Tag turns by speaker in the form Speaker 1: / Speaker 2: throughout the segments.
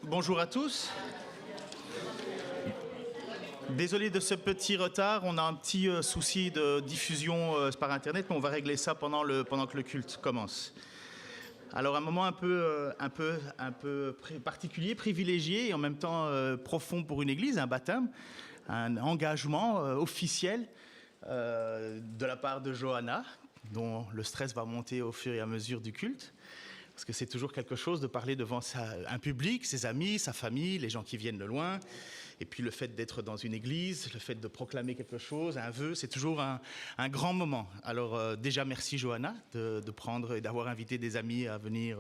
Speaker 1: Bonjour à tous. Désolé de ce petit retard, on a un petit souci de diffusion par Internet, mais on va régler ça pendant que le culte commence. Alors un moment un peu particulier, privilégié et en même temps profond pour une église, un baptême, un engagement officiel de la part de Johanna, dont le stress va monter au fur et à mesure du culte. Parce que c'est toujours quelque chose de parler devant un public, ses amis, sa famille, les gens qui viennent de loin. Et puis le fait d'être dans une église, le fait de proclamer quelque chose, un vœu, c'est toujours un grand moment. Alors déjà, merci Johanna de prendre et d'avoir invité des amis à venir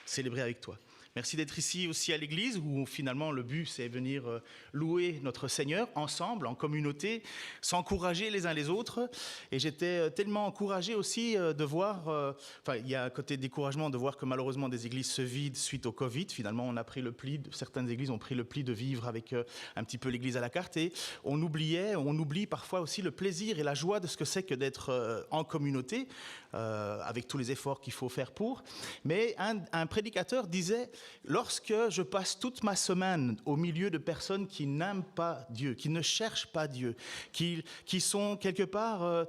Speaker 1: célébrer avec toi. Merci d'être ici aussi à l'église où finalement le but c'est venir louer notre Seigneur ensemble, en communauté, s'encourager les uns les autres. Et j'étais tellement encouragé aussi de voir, il y a un côté découragement de voir que malheureusement des églises se vident suite au Covid. Finalement on a pris le pli, certaines églises ont pris le pli de vivre avec un petit peu l'église à la carte et on oublie parfois aussi le plaisir et la joie de ce que c'est que d'être en communauté avec tous les efforts qu'il faut faire pour. Mais un prédicateur disait: lorsque je passe toute ma semaine au milieu de personnes qui n'aiment pas Dieu, qui ne cherchent pas Dieu, qui sont quelque part,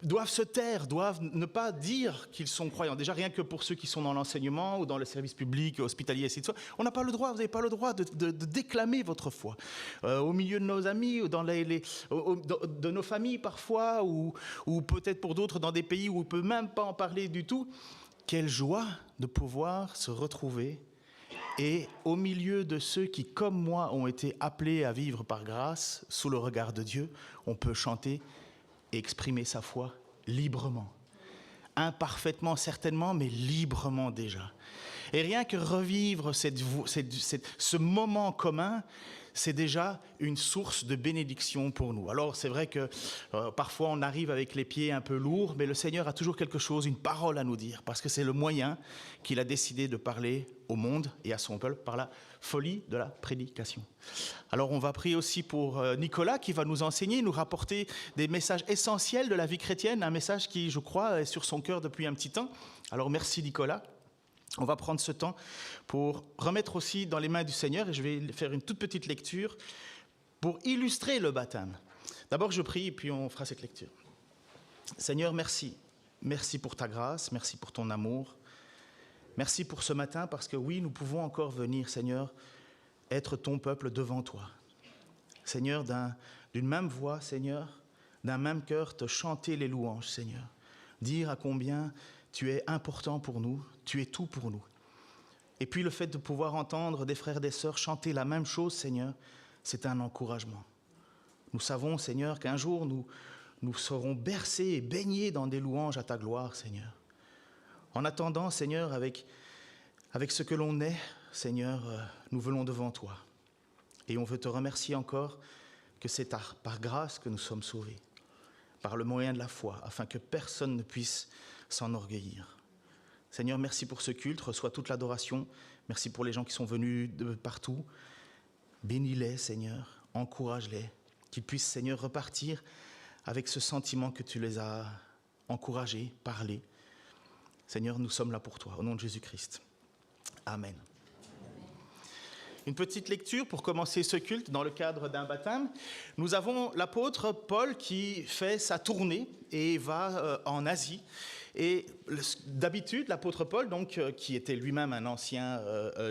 Speaker 1: doivent se taire, doivent ne pas dire qu'ils sont croyants. Déjà, rien que pour ceux qui sont dans l'enseignement ou dans le service public, hospitalier, etc. On n'a pas le droit, vous n'avez pas le droit de déclamer votre foi. Au milieu de nos amis, ou dans de nos familles parfois, ou peut-être pour d'autres dans des pays où on ne peut même pas en parler du tout. Quelle joie de pouvoir se retrouver et au milieu de ceux qui, comme moi, ont été appelés à vivre par grâce, sous le regard de Dieu, on peut chanter et exprimer sa foi librement. Imparfaitement certainement, mais librement déjà. Et rien que revivre ce moment commun, c'est déjà une source de bénédiction pour nous. Alors c'est vrai que parfois on arrive avec les pieds un peu lourds, mais le Seigneur a toujours quelque chose, une parole à nous dire, parce que c'est le moyen qu'il a décidé de parler au monde et à son peuple par la folie de la prédication. Alors on va prier aussi pour Nicolas qui va nous enseigner, nous rapporter des messages essentiels de la vie chrétienne, un message qui, je crois, est sur son cœur depuis un petit temps. Alors merci Nicolas. On va prendre ce temps pour remettre aussi dans les mains du Seigneur, et je vais faire une toute petite lecture pour illustrer le baptême. D'abord, je prie, et puis on fera cette lecture. Seigneur, merci. Merci pour ta grâce, merci pour ton amour. Merci pour ce matin, parce que oui, nous pouvons encore venir, Seigneur, être ton peuple devant toi. Seigneur, d'une même voix, Seigneur, d'un même cœur, te chanter les louanges, Seigneur. Dire à combien tu es important pour nous, tu es tout pour nous. Et puis le fait de pouvoir entendre des frères et des sœurs chanter la même chose, Seigneur, c'est un encouragement. Nous savons, Seigneur, qu'un jour nous serons bercés et baignés dans des louanges à ta gloire, Seigneur. En attendant, Seigneur, avec ce que l'on est, Seigneur, nous venons devant toi. Et on veut te remercier encore que c'est par grâce que nous sommes sauvés, par le moyen de la foi, afin que personne ne puisse s'enorgueillir. Seigneur, merci pour ce culte, reçois toute l'adoration. Merci pour les gens qui sont venus de partout. Bénis-les, Seigneur, encourage-les, qu'ils puissent, Seigneur, repartir avec ce sentiment que tu les as encouragés, parlé. Seigneur, nous sommes là pour toi, au nom de Jésus-Christ. Amen. Une petite lecture pour commencer ce culte dans le cadre d'un baptême. Nous avons l'apôtre Paul qui fait sa tournée et va en Asie. Et d'habitude, l'apôtre Paul, donc, qui était lui-même un ancien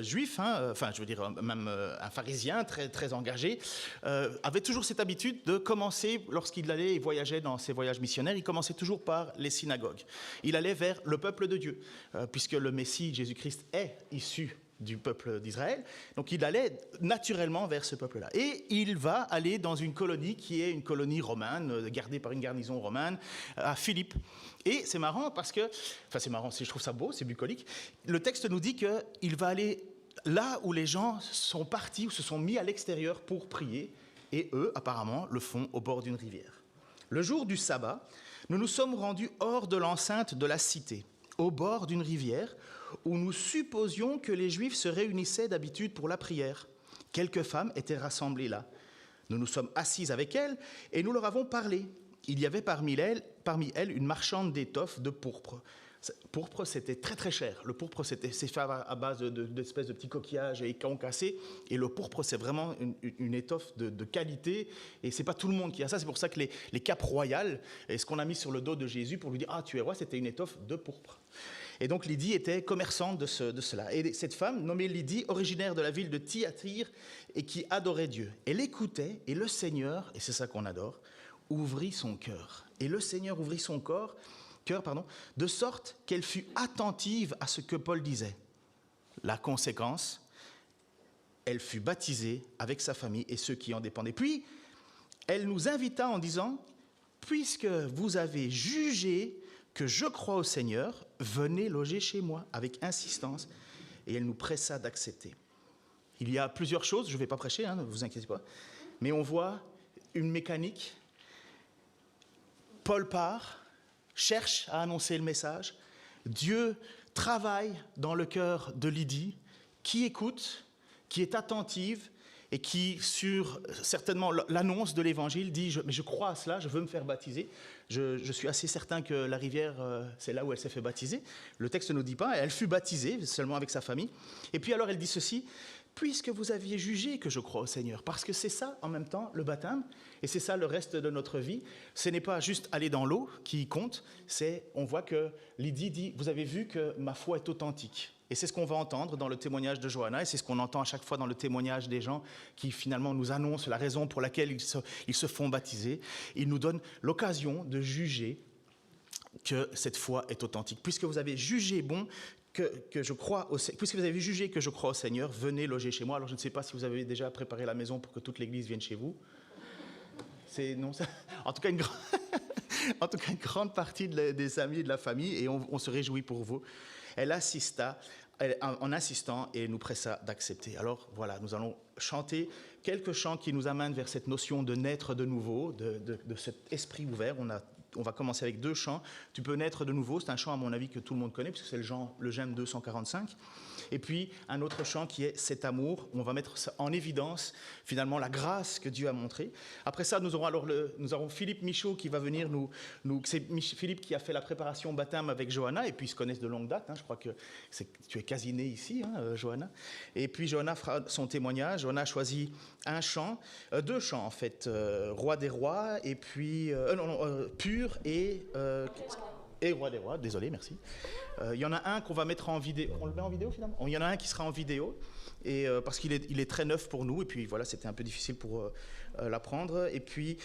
Speaker 1: juif, même un pharisien très, très engagé, avait toujours cette habitude de commencer, lorsqu'il allait et voyageait dans ses voyages missionnaires, il commençait toujours par les synagogues. Il allait vers le peuple de Dieu, puisque le Messie, Jésus-Christ, est issu du peuple d'Israël. Donc il allait naturellement vers ce peuple-là. Et il va aller dans une colonie qui est une colonie romaine, gardée par une garnison romaine, à Philippe. Et c'est marrant parce que, c'est marrant, je trouve ça beau, c'est bucolique. Le texte nous dit qu'il va aller là où les gens sont partis ou se sont mis à l'extérieur pour prier. Et eux, apparemment, le font au bord d'une rivière. Le jour du sabbat, nous nous sommes rendus hors de l'enceinte de la cité, au bord d'une rivière, où nous supposions que les Juifs se réunissaient d'habitude pour la prière. Quelques femmes étaient rassemblées là. Nous nous sommes assis avec elles et nous leur avons parlé. Il y avait parmi elles une marchande d'étoffes de pourpre, Pourpre, c'était très très cher. Le pourpre, c'est fait à base d'espèces de petits coquillages et écailles cassés. Et le pourpre, c'est vraiment une étoffe de qualité. Et c'est pas tout le monde qui a ça. C'est pour ça que les capes royales, et ce qu'on a mis sur le dos de Jésus pour lui dire « Ah, tu es roi », c'était une étoffe de pourpre. Et donc Lydie était commerçante de cela. Et cette femme, nommée Lydie, originaire de la ville de Thyatire et qui adorait Dieu, elle écoutait et le Seigneur, et c'est ça qu'on adore, ouvrit son cœur. Et le Seigneur ouvrit son cœur, de sorte qu'elle fut attentive à ce que Paul disait. La conséquence, elle fut baptisée avec sa famille et ceux qui en dépendaient. Puis, elle nous invita en disant « Puisque vous avez jugé que je crois au Seigneur, venez loger chez moi avec insistance. » Et elle nous pressa d'accepter. Il y a plusieurs choses, je ne vais pas prêcher, ne vous inquiétez pas, mais on voit une mécanique. Paul part, cherche à annoncer le message. Dieu travaille dans le cœur de Lydie, qui écoute, qui est attentive et qui, sur certainement l'annonce de l'évangile, dit « Mais je crois à cela, je veux me faire baptiser. » Je suis assez certain que la rivière, c'est là où elle s'est fait baptiser. Le texte ne nous dit pas, elle fut baptisée seulement avec sa famille. Et puis alors elle dit ceci, « Puisque vous aviez jugé que je crois au Seigneur. » Parce que c'est ça, en même temps, le baptême, et c'est ça le reste de notre vie. Ce n'est pas juste aller dans l'eau qui compte, on voit que Lydie dit, « Vous avez vu que ma foi est authentique. » Et c'est ce qu'on va entendre dans le témoignage de Johanna, et c'est ce qu'on entend à chaque fois dans le témoignage des gens qui finalement nous annoncent la raison pour laquelle ils se font baptiser. Ils nous donnent l'occasion de juger que cette foi est authentique. Puisque vous avez jugé puisque vous avez jugé que je crois au Seigneur, venez loger chez moi. Alors je ne sais pas si vous avez déjà préparé la maison pour que toute l'église vienne chez vous. En tout cas, une grande partie des amis et de la famille, et on se réjouit pour vous. Elle assista en insistant et nous pressa d'accepter. Alors voilà, nous allons chanter quelques chants qui nous amènent vers cette notion de naître de nouveau, de cet esprit ouvert. On va commencer avec 2 chants. Tu peux naître de nouveau, c'est un chant à mon avis que tout le monde connaît, puisque c'est le GEM 245. Et puis un autre chant qui est Cet amour. On va mettre en évidence finalement la grâce que Dieu a montrée. Après ça, nous aurons Philippe Michaud qui va venir c'est Philippe qui a fait la préparation baptême avec Johanna, et puis ils se connaissent de longue date. Je crois que tu es quasi née ici, Johanna. Et puis Johanna fera son témoignage. Johanna a choisi un chant, 2 chants en fait, Roi des rois, et puis Pur et Roi des rois, désolé, merci. Il y en a un qu'on va mettre en vidéo. On le met en vidéo finalement ? Il y en a un qui sera en vidéo, et, parce qu'il est très neuf pour nous, et puis voilà, c'était un peu difficile pour l'apprendre. Et puis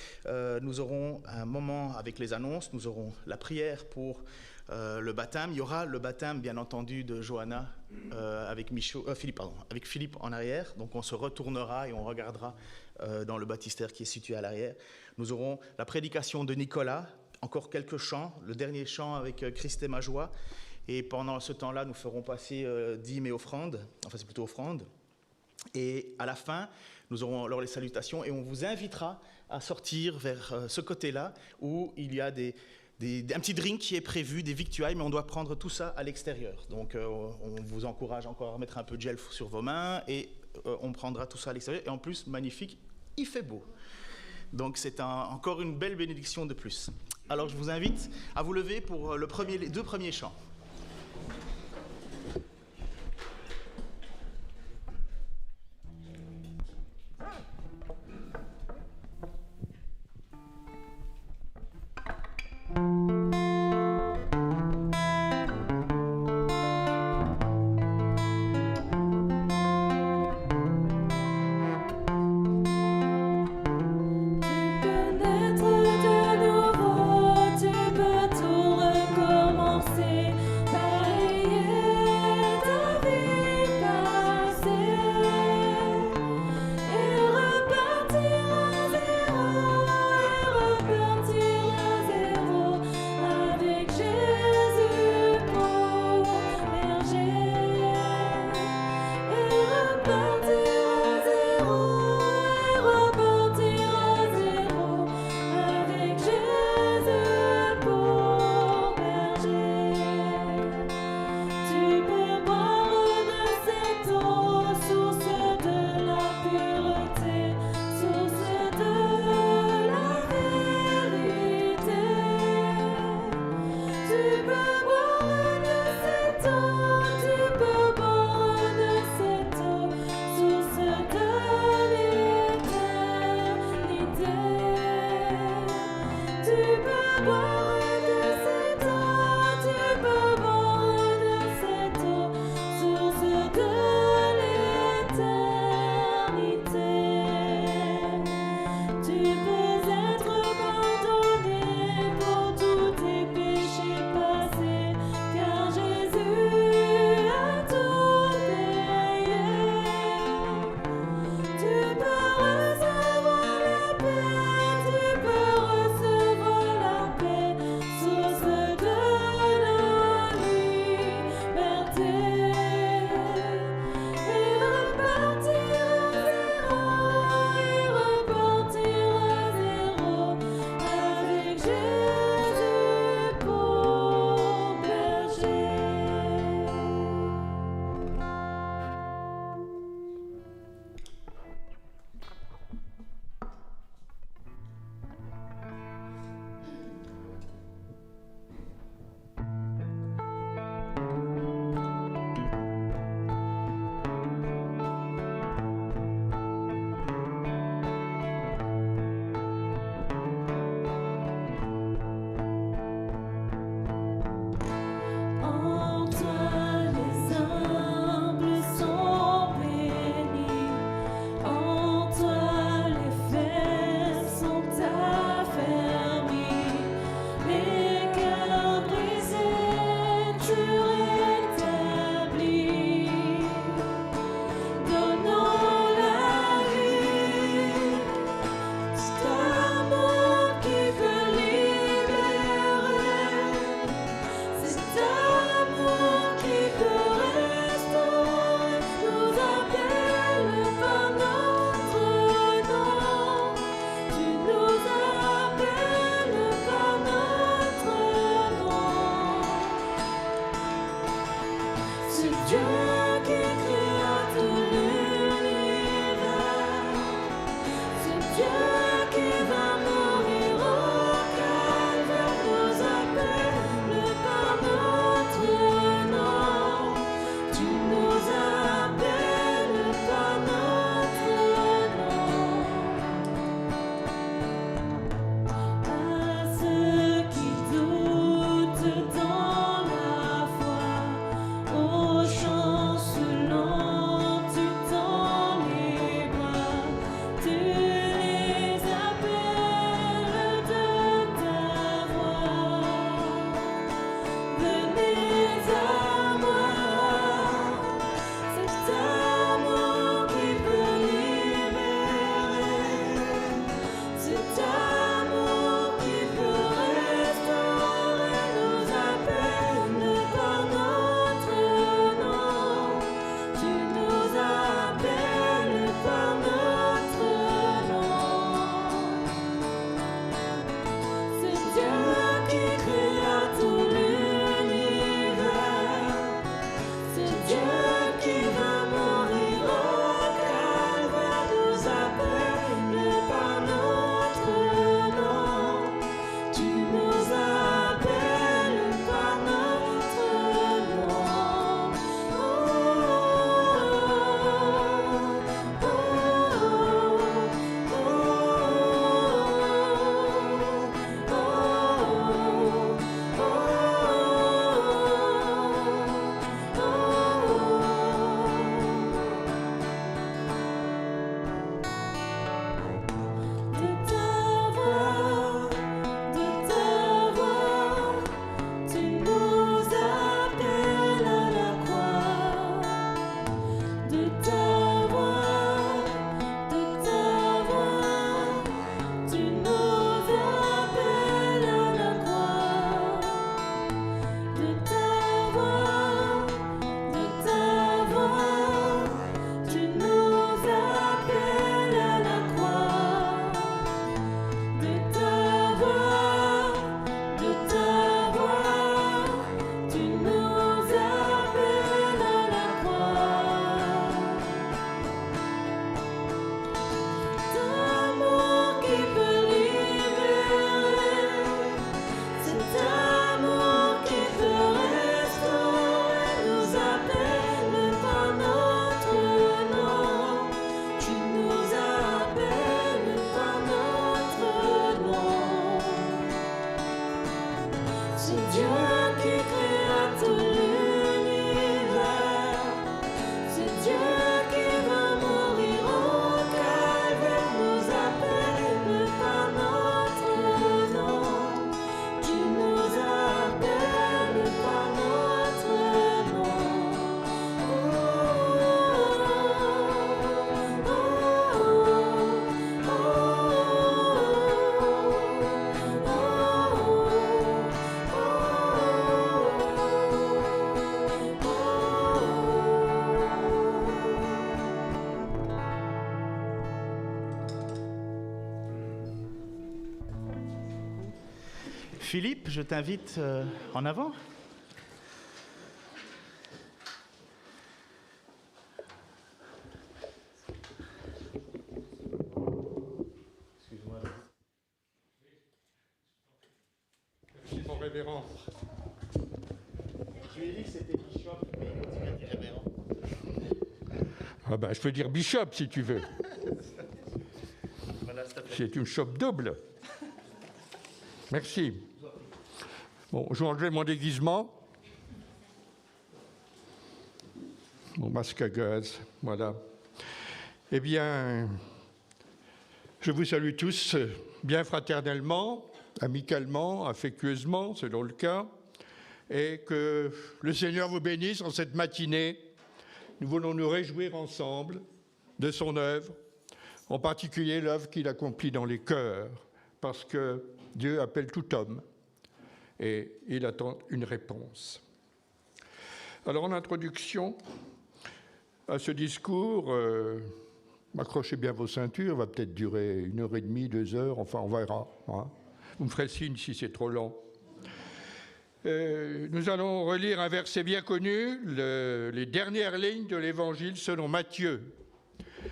Speaker 1: nous aurons un moment avec les annonces, nous aurons la prière pour le baptême. Il y aura le baptême, bien entendu, de Johanna avec Philippe en arrière. Donc on se retournera et on regardera dans le baptistère qui est situé à l'arrière. Nous aurons la prédication de Nicolas, encore quelques chants, le dernier chant avec Christ est ma joie. Et pendant ce temps-là, nous ferons passer dîmes et offrandes, enfin c'est plutôt offrandes. Et à la fin, nous aurons alors les salutations et on vous invitera à sortir vers ce côté-là où il y a un petit drink qui est prévu, des victuailles, mais on doit prendre tout ça à l'extérieur. Donc on vous encourage encore à mettre un peu de gel sur vos mains et on prendra tout ça à l'extérieur. Et en plus, magnifique, il fait beau. Donc c'est encore une belle bénédiction de plus. Alors je vous invite à vous lever pour les 2 premiers chants.
Speaker 2: Tu peux tout recommencer.
Speaker 1: Philippe, je t'invite en avant.
Speaker 2: Excuse-moi. Merci, mon révérend.
Speaker 1: Je lui ai dit que c'était Bishop, mais il continue à dire révérend.
Speaker 2: Ah ben, je peux dire Bishop si tu veux.
Speaker 1: Voilà,
Speaker 2: c'est une chope double. Merci. Bon, je vais enlever mon déguisement. Mon masque à gaz, voilà. Eh bien, je vous salue tous bien fraternellement, amicalement, affectueusement, selon le cas, et que le Seigneur vous bénisse en cette matinée. Nous voulons nous réjouir ensemble de son œuvre, en particulier l'œuvre qu'il accomplit dans les cœurs, parce que Dieu appelle tout homme et il attend une réponse. Alors, en introduction à ce discours, accrochez bien vos ceintures, va peut-être durer 1h30, 2 heures, enfin on verra. Hein. Vous me ferez signe si c'est trop long. Nous allons relire un verset bien connu, les dernières lignes de l'Évangile selon Matthieu,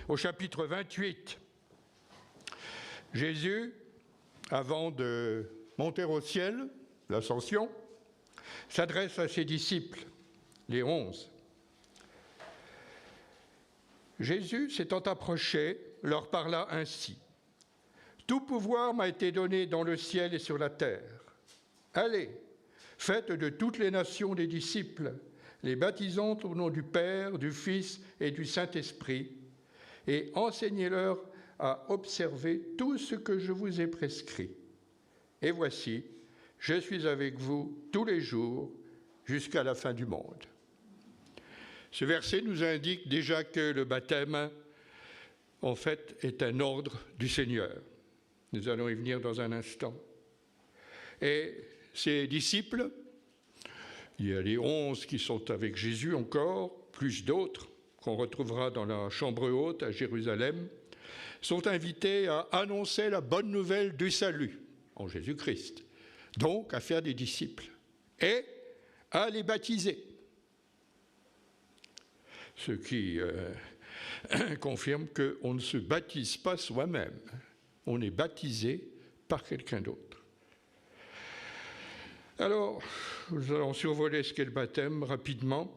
Speaker 2: au chapitre 28. Jésus, avant de monter au ciel, l'ascension, s'adresse à ses disciples, les 11. Jésus, s'étant approché, leur parla ainsi. « Tout pouvoir m'a été donné dans le ciel et sur la terre. Allez, faites de toutes les nations des disciples, les baptisant au nom du Père, du Fils et du Saint-Esprit, et enseignez-leur à observer tout ce que je vous ai prescrit. Et voici, je suis avec vous tous les jours jusqu'à la fin du monde. » Ce verset nous indique déjà que le baptême, en fait, est un ordre du Seigneur. Nous allons y venir dans un instant. Et ses disciples, il y a les 11 qui sont avec Jésus encore, plus d'autres qu'on retrouvera dans la chambre haute à Jérusalem, sont invités à annoncer la bonne nouvelle du salut en Jésus-Christ, donc à faire des disciples et à les baptiser. Ce qui confirme qu'on ne se baptise pas soi-même, on est baptisé par quelqu'un d'autre. Alors, nous allons survoler ce qu'est le baptême rapidement.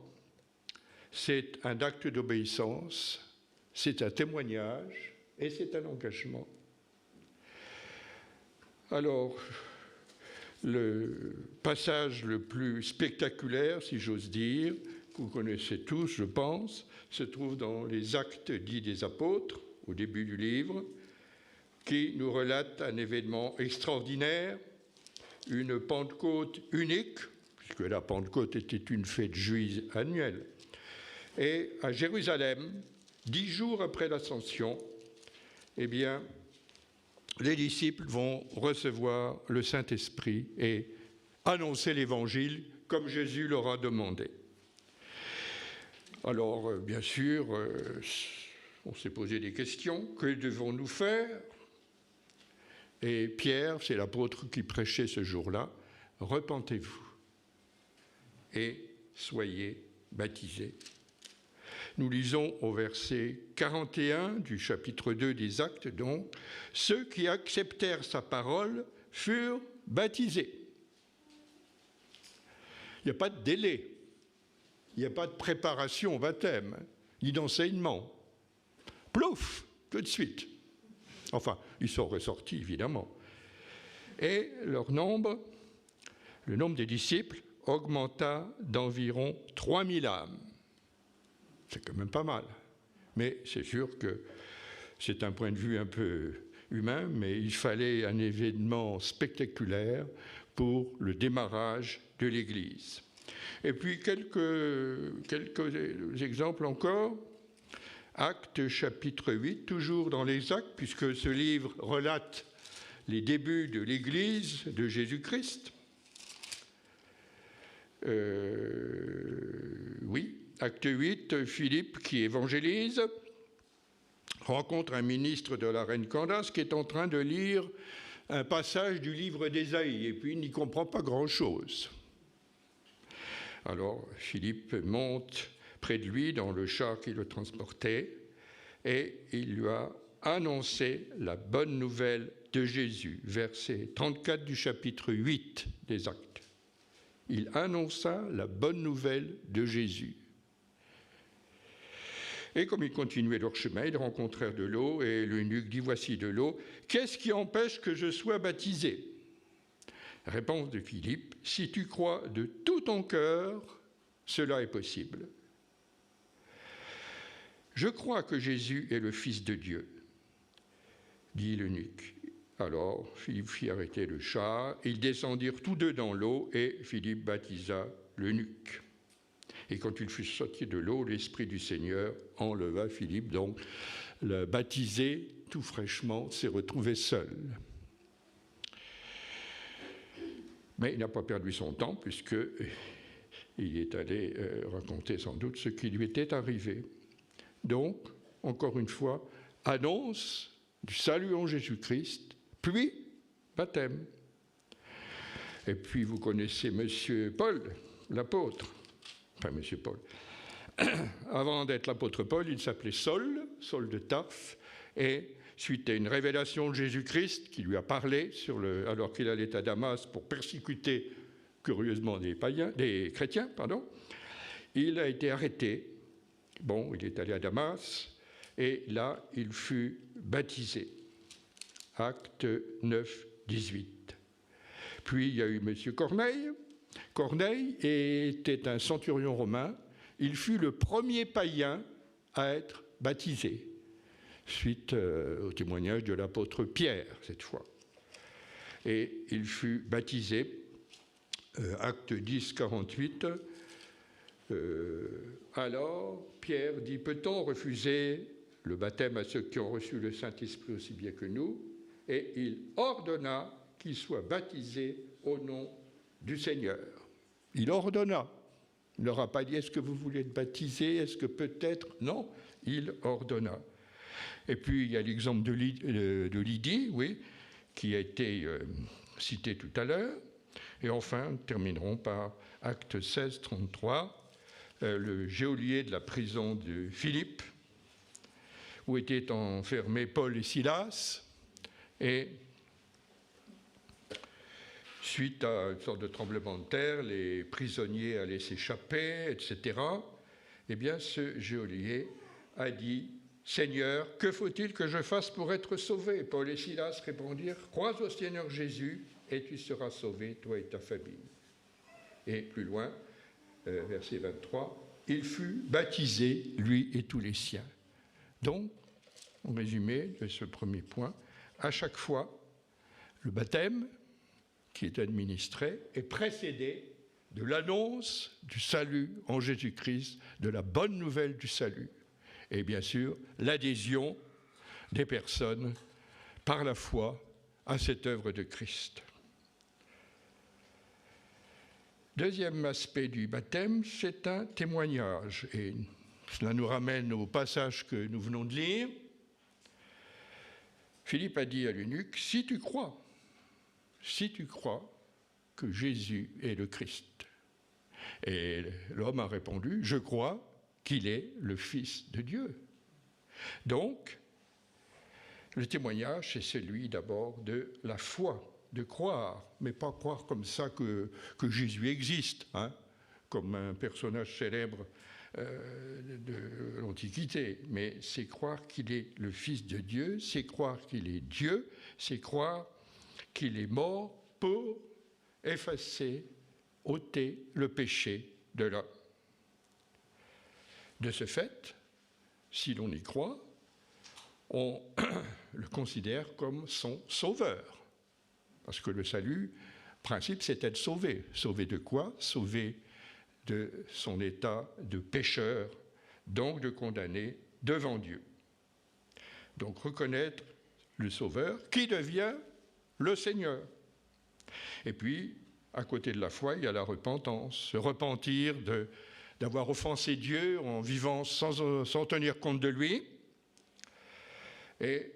Speaker 2: C'est un acte d'obéissance, c'est un témoignage et c'est un engagement. Alors, le passage le plus spectaculaire, si j'ose dire, que vous connaissez tous, je pense, se trouve dans les Actes dits des Apôtres, au début du livre, qui nous relate un événement extraordinaire, une Pentecôte unique, puisque la Pentecôte était une fête juive annuelle. Et à Jérusalem, 10 jours après l'Ascension, eh bien, les disciples vont recevoir le Saint-Esprit et annoncer l'Évangile comme Jésus leur a demandé. Alors, bien sûr, on s'est posé des questions. Que devons-nous faire ? Et Pierre, c'est l'apôtre qui prêchait ce jour-là, « Repentez-vous et soyez baptisés ». Nous lisons au verset 41 du chapitre 2 des Actes, donc, « Ceux qui acceptèrent sa parole furent baptisés ». Il n'y a pas de délai, il n'y a pas de préparation au baptême, ni d'enseignement. Plouf, tout de suite. Enfin, ils sont ressortis, évidemment. Et leur nombre, le nombre des disciples, augmenta d'environ 3000 âmes. C'est quand même pas mal. Mais c'est sûr que c'est un point de vue un peu humain, mais il fallait un événement spectaculaire pour le démarrage de l'Église. Et puis quelques exemples encore. Actes chapitre 8, toujours dans les Actes, puisque ce livre relate les débuts de l'Église de Jésus-Christ. Oui, Acte 8, Philippe qui évangélise, rencontre un ministre de la reine Candace qui est en train de lire un passage du livre d'Ésaïe, et puis il n'y comprend pas grand-chose. Alors Philippe monte près de lui dans le char qui le transportait, et il lui a annoncé la bonne nouvelle de Jésus, verset 34 du chapitre 8 des Actes. Il annonça la bonne nouvelle de Jésus. Et comme ils continuaient leur chemin, ils rencontrèrent de l'eau, et l'eunuque dit « Voici de l'eau, qu'est-ce qui empêche que je sois baptisé ?» Réponse de Philippe « Si tu crois de tout ton cœur, cela est possible. » « Je crois que Jésus est le Fils de Dieu, » dit l'eunuque. Alors Philippe fit arrêter le char, ils descendirent tous deux dans l'eau, et Philippe baptisa l'eunuque. Et quand il fut sorti de l'eau, l'Esprit du Seigneur enleva Philippe, donc le baptisé, tout fraîchement, s'est retrouvé seul. Mais il n'a pas perdu son temps, puisqu'il est allé raconter sans doute ce qui lui était arrivé. Donc, encore une fois, annonce du salut en Jésus-Christ, puis baptême. Et puis vous connaissez Monsieur Paul, l'apôtre. Enfin, Monsieur Paul. Avant d'être l'apôtre Paul, il s'appelait Saul de Tarse, et suite à une révélation de Jésus-Christ qui lui a parlé alors qu'il allait à Damas pour persécuter curieusement des chrétiens, il a été arrêté. Bon, il est allé à Damas, et là, il fut baptisé. Acte 9, 18. Puis, il y a eu M. Corneille. Corneille était un centurion romain. Il fut le premier païen à être baptisé, suite au témoignage de l'apôtre Pierre, cette fois. Et il fut baptisé, acte 10, 48. Alors, Pierre dit, peut-on refuser le baptême à ceux qui ont reçu le Saint-Esprit aussi bien que nous? Et il ordonna qu'ils soient baptisés au nom du Seigneur. Il ordonna. Il ne leur a pas dit, est-ce que vous voulez être baptisé? Est-ce que peut-être? Non, il ordonna. Et puis, il y a l'exemple de Lydie, oui, qui a été cité tout à l'heure. Et enfin, nous terminerons par acte 16, 33. Le geôlier de la prison de Philippe, où étaient enfermés Paul et Silas, et suite à une sorte de tremblement de terre, les prisonniers allaient s'échapper, etc. Eh bien, ce geôlier a dit « Seigneur, que faut-il que je fasse pour être sauvé ?» Paul et Silas répondirent « Crois au Seigneur Jésus, et tu seras sauvé, toi et ta famille. » Et plus loin, verset 23, il fut baptisé, lui et tous les siens. Donc, en résumé de ce premier point, à chaque fois, le baptême qui est administré est précédé de l'annonce du salut en Jésus-Christ, de la bonne nouvelle du salut, et bien sûr l'adhésion des personnes par la foi à cette œuvre de Christ. Deuxième aspect du baptême, c'est un témoignage. Et cela nous ramène au passage que nous venons de lire. Philippe a dit à l'eunuque, si tu crois que Jésus est le Christ. Et l'homme a répondu, je crois qu'il est le Fils de Dieu. Donc, le témoignage, c'est celui d'abord de la foi, de croire, mais pas croire comme ça que Jésus existe, comme un personnage célèbre de l'Antiquité, mais c'est croire qu'il est le Fils de Dieu, c'est croire qu'il est Dieu, c'est croire qu'il est mort pour effacer, ôter le péché de l'homme. De ce fait, si l'on y croit, on le considère comme son sauveur. Parce que le salut, le principe, c'est être sauvé. Sauvé de quoi? Sauvé de son état de pécheur, donc de condamné devant Dieu. Donc reconnaître le Sauveur qui devient le Seigneur. Et puis, à côté de la foi, il y a la repentance, se repentir d'avoir offensé Dieu en vivant sans tenir compte de lui. Et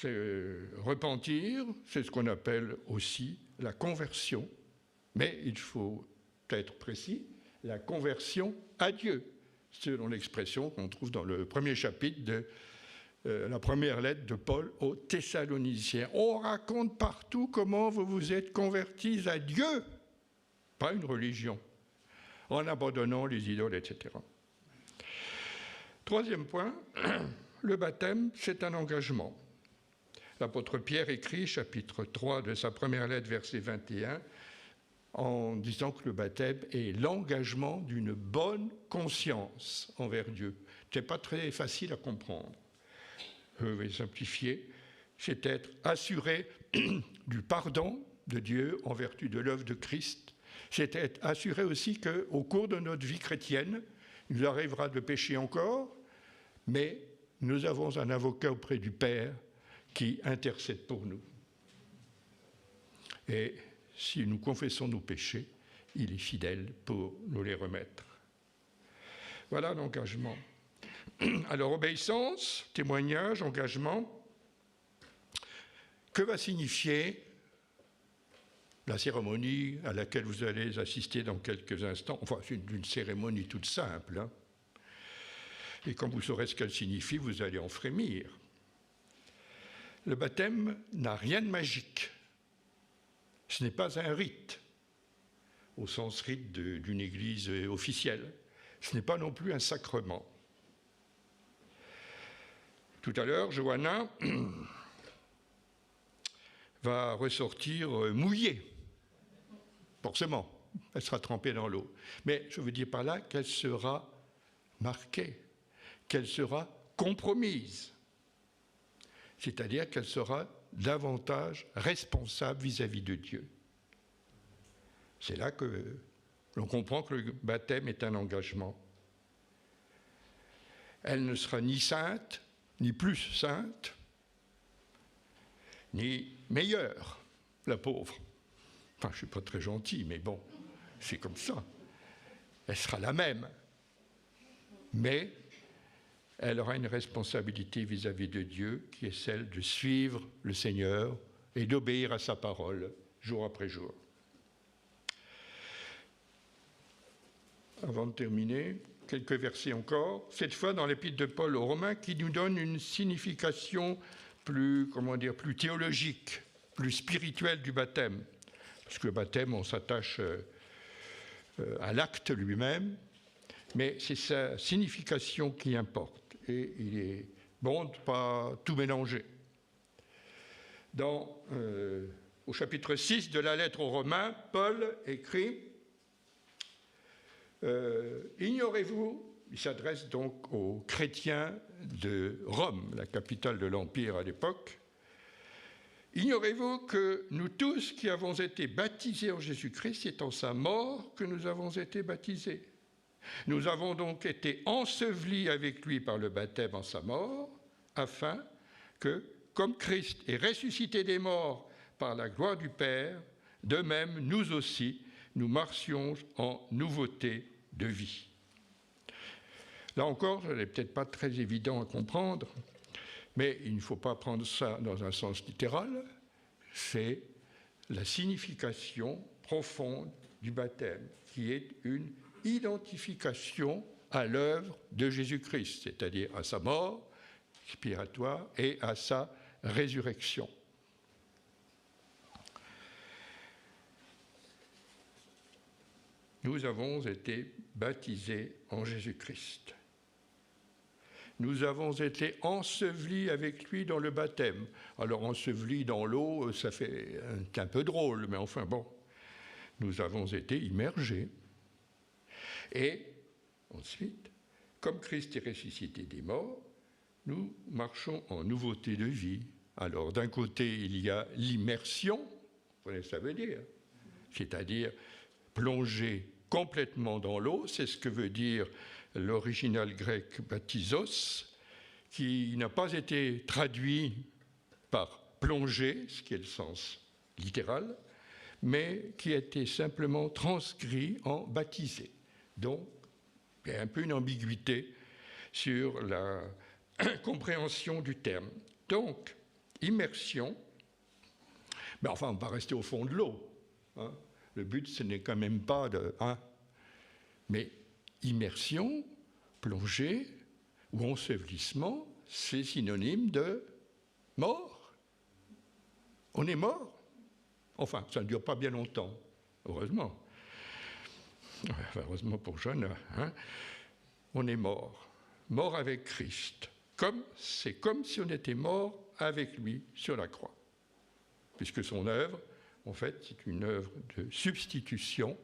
Speaker 2: Se repentir, c'est ce qu'on appelle aussi la conversion, mais il faut être précis, la conversion à Dieu, selon l'expression qu'on trouve dans le premier chapitre de la première lettre de Paul aux Thessaloniciens. On raconte partout comment vous vous êtes convertis à Dieu, pas une religion, en abandonnant les idoles, etc. Troisième point, le baptême, c'est un engagement. L'apôtre Pierre écrit, chapitre 3 de sa première lettre, verset 21, en disant que le baptême est l'engagement d'une bonne conscience envers Dieu. Ce n'est pas très facile à comprendre. Je vais simplifier. C'est être assuré du pardon de Dieu en vertu de l'œuvre de Christ. C'est être assuré aussi qu'au cours de notre vie chrétienne, il nous arrivera de pécher encore, mais nous avons un avocat auprès du Père qui intercède pour nous. Et si nous confessons nos péchés, il est fidèle pour nous les remettre. Voilà l'engagement. Alors, obéissance, témoignage, engagement. Que va signifier la cérémonie à laquelle vous allez assister dans quelques instants? Enfin, c'est une cérémonie toute simple, hein. Et quand vous saurez ce qu'elle signifie, vous allez en frémir. Le baptême n'a rien de magique. Ce n'est pas un rite, au sens rite d'une église officielle. Ce n'est pas non plus un sacrement. Tout à l'heure, Johanna va ressortir mouillée, forcément. Elle sera trempée dans l'eau. Mais je veux dire par là qu'elle sera marquée, qu'elle sera compromise. C'est-à-dire qu'elle sera davantage responsable vis-à-vis de Dieu. C'est là que l'on comprend que le baptême est un engagement. Elle ne sera ni sainte, ni plus sainte, ni meilleure, la pauvre. Enfin, je ne suis pas très gentil, mais bon, c'est comme ça. Elle sera la même. Mais elle aura une responsabilité vis-à-vis de Dieu qui est celle de suivre le Seigneur et d'obéir à sa parole jour après jour. Avant de terminer, quelques versets encore, cette fois dans l'épître de Paul aux Romains qui nous donne une signification plus théologique, plus spirituelle du baptême. Parce que le baptême, on s'attache à l'acte lui-même, mais c'est sa signification qui importe. Et il est bon de ne pas tout mélanger. Au chapitre 6 de la lettre aux Romains, Paul écrit « Ignorez-vous » il s'adresse donc aux chrétiens de Rome, la capitale de l'Empire à l'époque, « Ignorez-vous que nous tous qui avons été baptisés en Jésus-Christ, c'est en sa mort que nous avons été baptisés. Nous avons donc été ensevelis avec lui par le baptême en sa mort, afin que, comme Christ est ressuscité des morts par la gloire du Père, de même, nous aussi, nous marchions en nouveauté de vie. » Là encore, ce n'est peut-être pas très évident à comprendre, mais il ne faut pas prendre ça dans un sens littéral. C'est la signification profonde du baptême, qui est une identification à l'œuvre de Jésus-Christ, c'est-à-dire à sa mort expiratoire et à sa résurrection. Nous avons été baptisés en Jésus-Christ. Nous avons été ensevelis avec lui dans le baptême. Alors, ensevelis dans l'eau, ça fait un peu drôle, mais enfin bon. Nous avons été immergés. Et ensuite, comme Christ est ressuscité des morts, nous marchons en nouveauté de vie. Alors, d'un côté, il y a l'immersion, vous voyez ce que ça veut dire, c'est-à-dire plonger complètement dans l'eau, c'est ce que veut dire l'original grec baptisos, qui n'a pas été traduit par plonger, ce qui est le sens littéral, mais qui a été simplement transcrit en baptisé. Donc, il y a un peu une ambiguïté sur la compréhension du terme. Donc, immersion. Mais enfin, on va rester au fond de l'eau. Hein. Le but, ce n'est quand même pas de... Hein. Mais immersion, plongée ou ensevelissement, c'est synonyme de mort. On est mort. Enfin, ça ne dure pas bien longtemps, heureusement. Heureusement pour Jonas. Hein. On est mort. Mort avec Christ. C'est comme si on était mort avec lui sur la croix. Puisque son œuvre, en fait, c'est une œuvre de substitution.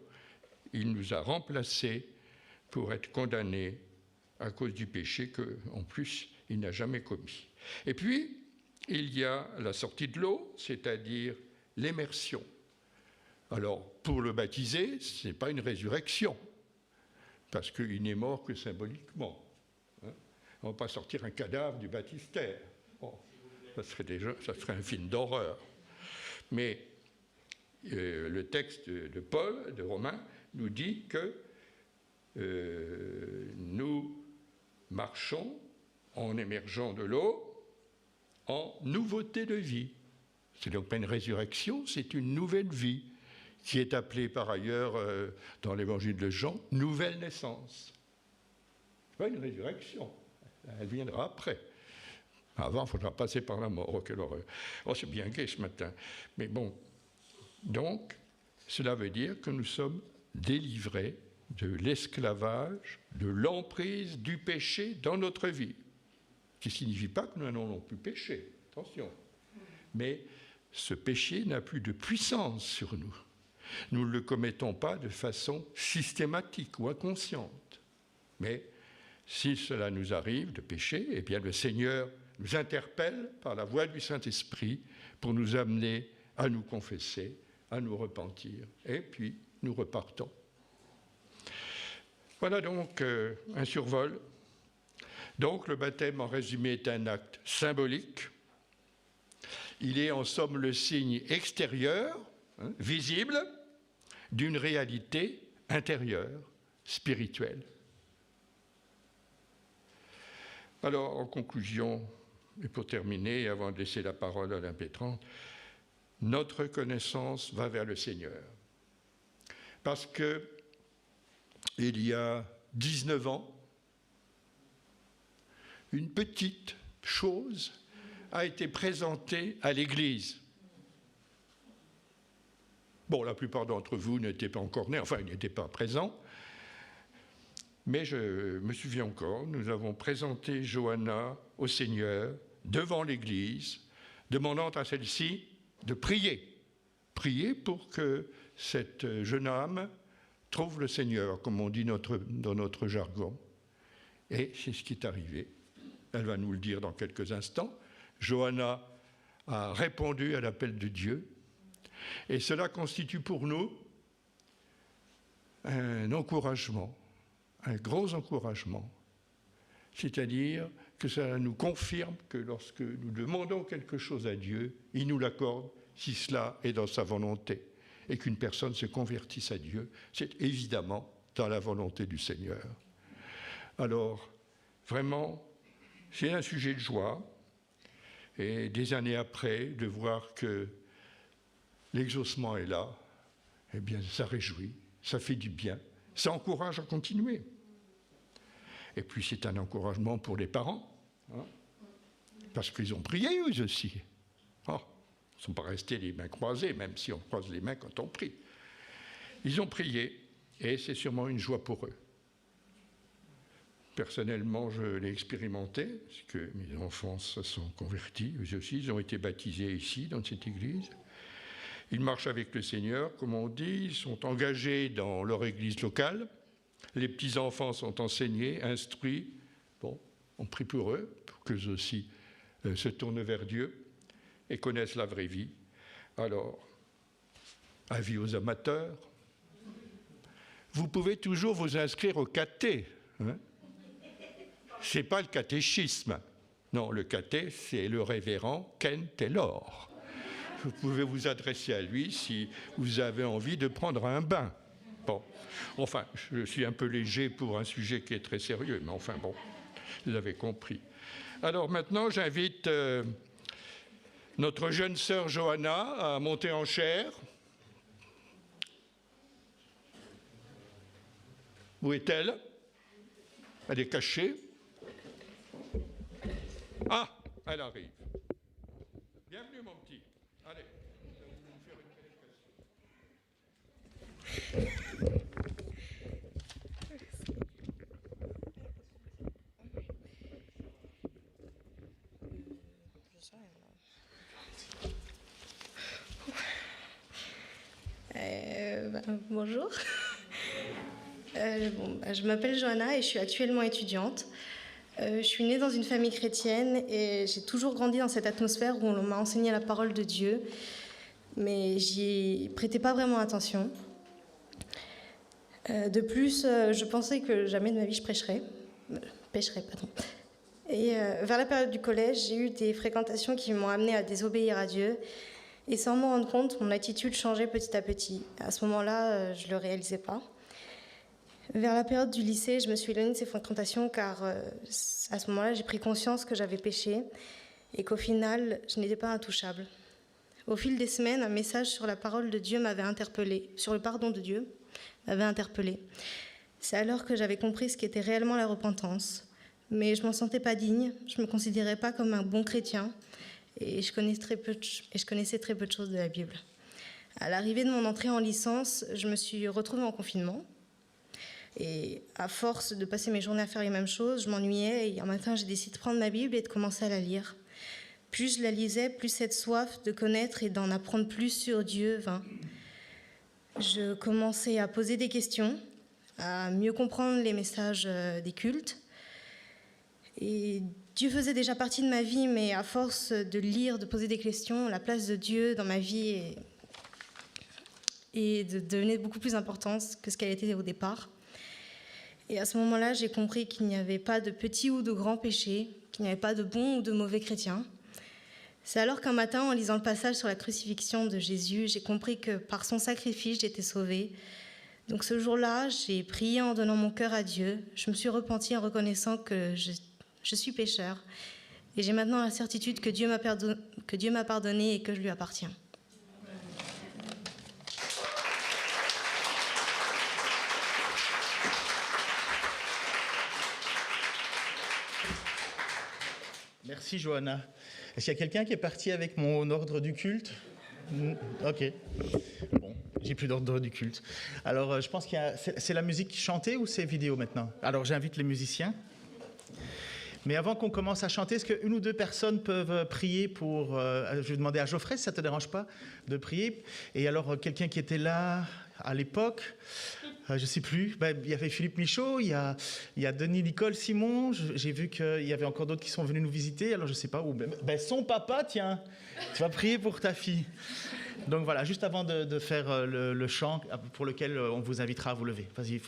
Speaker 2: Il nous a remplacés pour être condamnés à cause du péché qu'en plus, il n'a jamais commis. Et puis, il y a la sortie de l'eau, c'est-à-dire l'immersion. Alors, pour le baptisé, ce n'est pas une résurrection, parce qu'il n'est mort que symboliquement. Hein. On ne va pas sortir un cadavre du baptistère. Bon, ça serait un film d'horreur. Mais le texte de Paul, de Romains, nous dit que nous marchons en émergeant de l'eau en nouveauté de vie. C'est donc pas une résurrection, c'est une nouvelle vie qui est appelée par ailleurs dans l'évangile de Jean nouvelle naissance. Ce n'est pas une résurrection, elle viendra après. Avant, il faudra passer par la mort. Oh, quelle horreur. Oh, c'est bien gai ce matin. Mais bon, donc, cela veut dire que nous sommes délivrés de l'esclavage, de l'emprise du péché dans notre vie. Ce qui ne signifie pas que nous n'allons plus pécher. Attention. Mais ce péché n'a plus de puissance sur nous. Nous ne le commettons pas de façon systématique ou inconsciente. Mais si cela nous arrive de pécher, eh bien le Seigneur nous interpelle par la voix du Saint-Esprit pour nous amener à nous confesser, à nous repentir. Et puis, nous repartons. Voilà donc un survol. Donc, le baptême, en résumé, est un acte symbolique. Il est en somme le signe extérieur, visible, d'une réalité intérieure, spirituelle. Alors, en conclusion, et pour terminer, avant de laisser la parole à l'impétrante, notre connaissance va vers le Seigneur. Parce que il y a 19 ans, une petite chose a été présentée à l'Église. Bon, la plupart d'entre vous n'étaient pas encore nés, enfin, ils n'étaient pas présents. Mais je me souviens encore, nous avons présenté Johanna au Seigneur devant l'Église, demandant à celle-ci de prier. Prier pour que cette jeune âme trouve le Seigneur, comme on dit dans notre jargon. Et c'est ce qui est arrivé. Elle va nous le dire dans quelques instants. Johanna a répondu à l'appel de Dieu. Et cela constitue pour nous un encouragement, un gros encouragement. C'est-à-dire que ça nous confirme que lorsque nous demandons quelque chose à Dieu, il nous l'accorde si cela est dans sa volonté. Et qu'une personne se convertisse à Dieu, c'est évidemment dans la volonté du Seigneur. Alors, vraiment, c'est un sujet de joie. Et des années après, de voir que l'exaucement est là, eh bien, ça réjouit, ça fait du bien, ça encourage à continuer. Et puis, c'est un encouragement pour les parents, hein, parce qu'ils ont prié eux aussi. Oh, ils ne sont pas restés les mains croisées, même si on croise les mains quand on prie. Ils ont prié, et c'est sûrement une joie pour eux. Personnellement, je l'ai expérimenté, parce que mes enfants se sont convertis, eux aussi, ils ont été baptisés ici, dans cette église. Ils marchent avec le Seigneur, comme on dit, ils sont engagés dans leur église locale. Les petits-enfants sont enseignés, instruits. Bon, on prie pour eux, pour qu'eux aussi se tournent vers Dieu et connaissent la vraie vie. Alors, avis aux amateurs, vous pouvez toujours vous inscrire au caté. Hein. Ce n'est pas le catéchisme. Non, le caté, c'est le révérend Ken Taylor. Vous pouvez vous adresser à lui si vous avez envie de prendre un bain. Bon, enfin, je suis un peu léger pour un sujet qui est très sérieux, mais enfin bon, vous avez compris. Alors maintenant, j'invite Notre jeune sœur Johanna a monté en chair. Où est-elle? Elle est cachée. Ah, elle arrive. Bienvenue, mon petit. Allez, nous allons vous faire une prédication.
Speaker 3: Bonjour. Je m'appelle Johanna et je suis actuellement étudiante. Je suis née dans une famille chrétienne et j'ai toujours grandi dans cette atmosphère où on m'a enseigné la parole de Dieu, mais j'y prêtais pas vraiment attention. De plus, je pensais que jamais de ma vie je pêcherais. Et vers la période du collège, j'ai eu des fréquentations qui m'ont amenée à désobéir à Dieu. Et sans m'en rendre compte, mon attitude changeait petit à petit. À ce moment-là, je ne le réalisais pas. Vers la période du lycée, je me suis éloignée de ces fréquentations car à ce moment-là, j'ai pris conscience que j'avais péché et qu'au final, je n'étais pas intouchable. Au fil des semaines, un message sur la parole de Dieu m'avait interpellée, sur le pardon de Dieu m'avait interpellée. C'est alors que j'avais compris ce qu'était réellement la repentance. Mais je ne m'en sentais pas digne, je ne me considérais pas comme un bon chrétien. Et je connaissais très peu de choses de la Bible. À l'arrivée de mon entrée en licence, je me suis retrouvée en confinement. Et à force de passer mes journées à faire les mêmes choses, je m'ennuyais. Et un matin, j'ai décidé de prendre ma Bible et de commencer à la lire. Plus je la lisais, plus cette soif de connaître et d'en apprendre plus sur Dieu vint. Je commençais à poser des questions, à mieux comprendre les messages des cultes. Et Dieu faisait déjà partie de ma vie, mais à force de lire, de poser des questions, la place de Dieu dans ma vie devenait beaucoup plus importante que ce qu'elle était au départ. Et à ce moment-là, j'ai compris qu'il n'y avait pas de petits ou de grands péchés, qu'il n'y avait pas de bons ou de mauvais chrétiens. C'est alors qu'un matin, en lisant le passage sur la crucifixion de Jésus, j'ai compris que par son sacrifice, j'étais sauvée. Donc ce jour-là, j'ai prié en donnant mon cœur à Dieu. Je me suis repentie en reconnaissant que je suis pécheur et j'ai maintenant la certitude que Dieu m'a pardonné et que je lui appartiens.
Speaker 1: Merci Johanna. Est-ce qu'il y a quelqu'un qui est parti avec mon ordre du culte? Ok. Bon, j'ai plus d'ordre du culte. Alors je pense c'est la musique chantée ou c'est vidéo maintenant? Alors j'invite les musiciens. Mais avant qu'on commence à chanter, est-ce qu'une ou deux personnes peuvent prier pour... je vais demander à Geoffrey, si ça ne te dérange pas, de prier. Et alors, quelqu'un qui était là à l'époque, je ne sais plus, il y avait Philippe Michaud, il y a Denis, Nicole, Simon, j'ai vu qu'il y avait encore d'autres qui sont venus nous visiter, alors je ne sais pas où. Son papa, tiens, tu vas prier pour ta fille. Donc voilà, juste avant de faire le chant pour lequel on vous invitera à vous lever. Vas-y.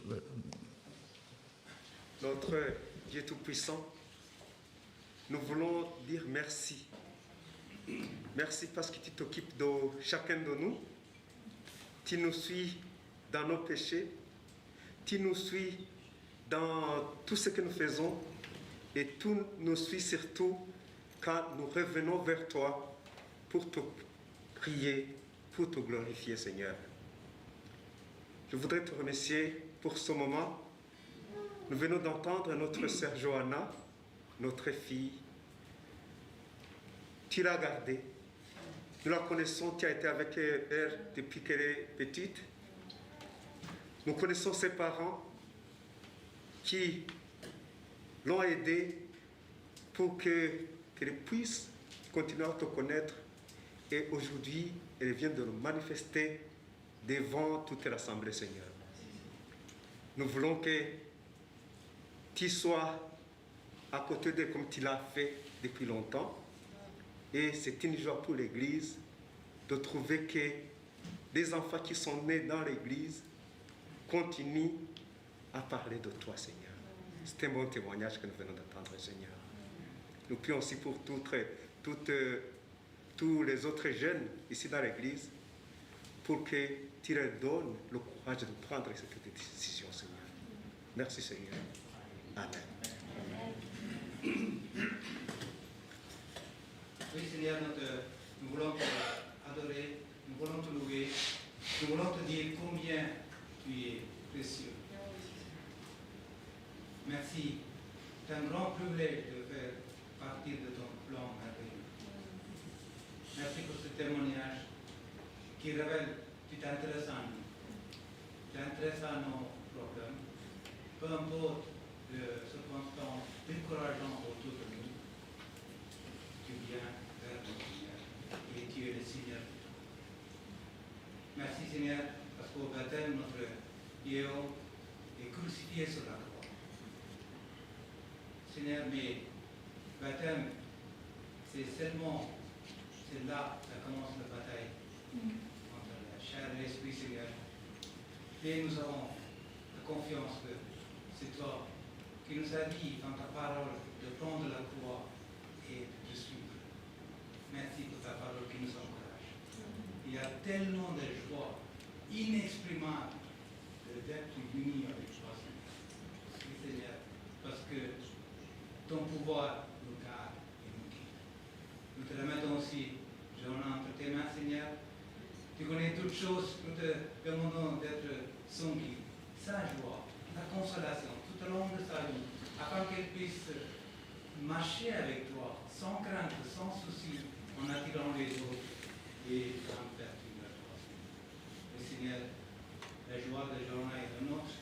Speaker 4: Notre Dieu Tout-Puissant, nous voulons dire merci. Merci parce que tu t'occupes de chacun de nous. Tu nous suis dans nos péchés. Tu nous suis dans tout ce que nous faisons. Et tu nous suis surtout quand nous revenons vers toi pour te prier, pour te glorifier, Seigneur. Je voudrais te remercier pour ce moment. Nous venons d'entendre notre sœur Johanna, notre fille. Tu l'as gardée. Nous la connaissons, tu as été avec elle depuis qu'elle est petite. Nous connaissons ses parents qui l'ont aidée pour qu'elle puisse continuer à te connaître. Et aujourd'hui, elle vient de nous manifester devant toute l'Assemblée, Seigneur. Nous voulons que tu sois à côté d'elle comme tu l'as fait depuis longtemps. Et c'est une joie pour l'Église de trouver que les enfants qui sont nés dans l'Église continuent à parler de toi, Seigneur. C'est un bon témoignage que nous venons d'entendre, Seigneur. Nous prions aussi pour tous les autres jeunes ici dans l'Église, pour que tu leur donnes le courage de prendre cette décision, Seigneur. Merci, Seigneur. Amen.
Speaker 5: Oui, Seigneur, nous voulons t'adorer, nous voulons te louer, nous voulons te dire combien tu es précieux. Merci, c'est un grand privilège de faire partie de ton plan merveilleux. Merci pour ce témoignage qui révèle que tu t'intéresses à nous, tu t'intéresses à nos problèmes, peu importe les circonstances décourageantes autour de nous, tu viens vers nous, Seigneur, et tu es le Seigneur. Merci, Seigneur, parce qu'au baptême, notre Dieu est crucifié sur la croix. Seigneur, mais baptême, c'est seulement, c'est là que commence la bataille entre la chair et l'esprit, Seigneur. Et nous avons la confiance que c'est toi qui nous as dit dans ta parole de prendre la croix et de te suivre. Merci pour ta parole qui nous encourage. Il y a tellement de joie inexprimable d'être unis avec toi, Seigneur. Oui, Seigneur, parce que ton pouvoir nous garde et nous guide. Nous te remettons aussi, Jonah, entre tes mains, Seigneur. Tu connais toutes choses, nous te demandons d'être son guide, sa joie, la consolation tout au long de sa vie, afin qu'elle puisse marcher avec toi, sans crainte, sans souci, en attirant les autres et en vertu de toi. Mais Seigneur, la joie de Jonah est la nôtre,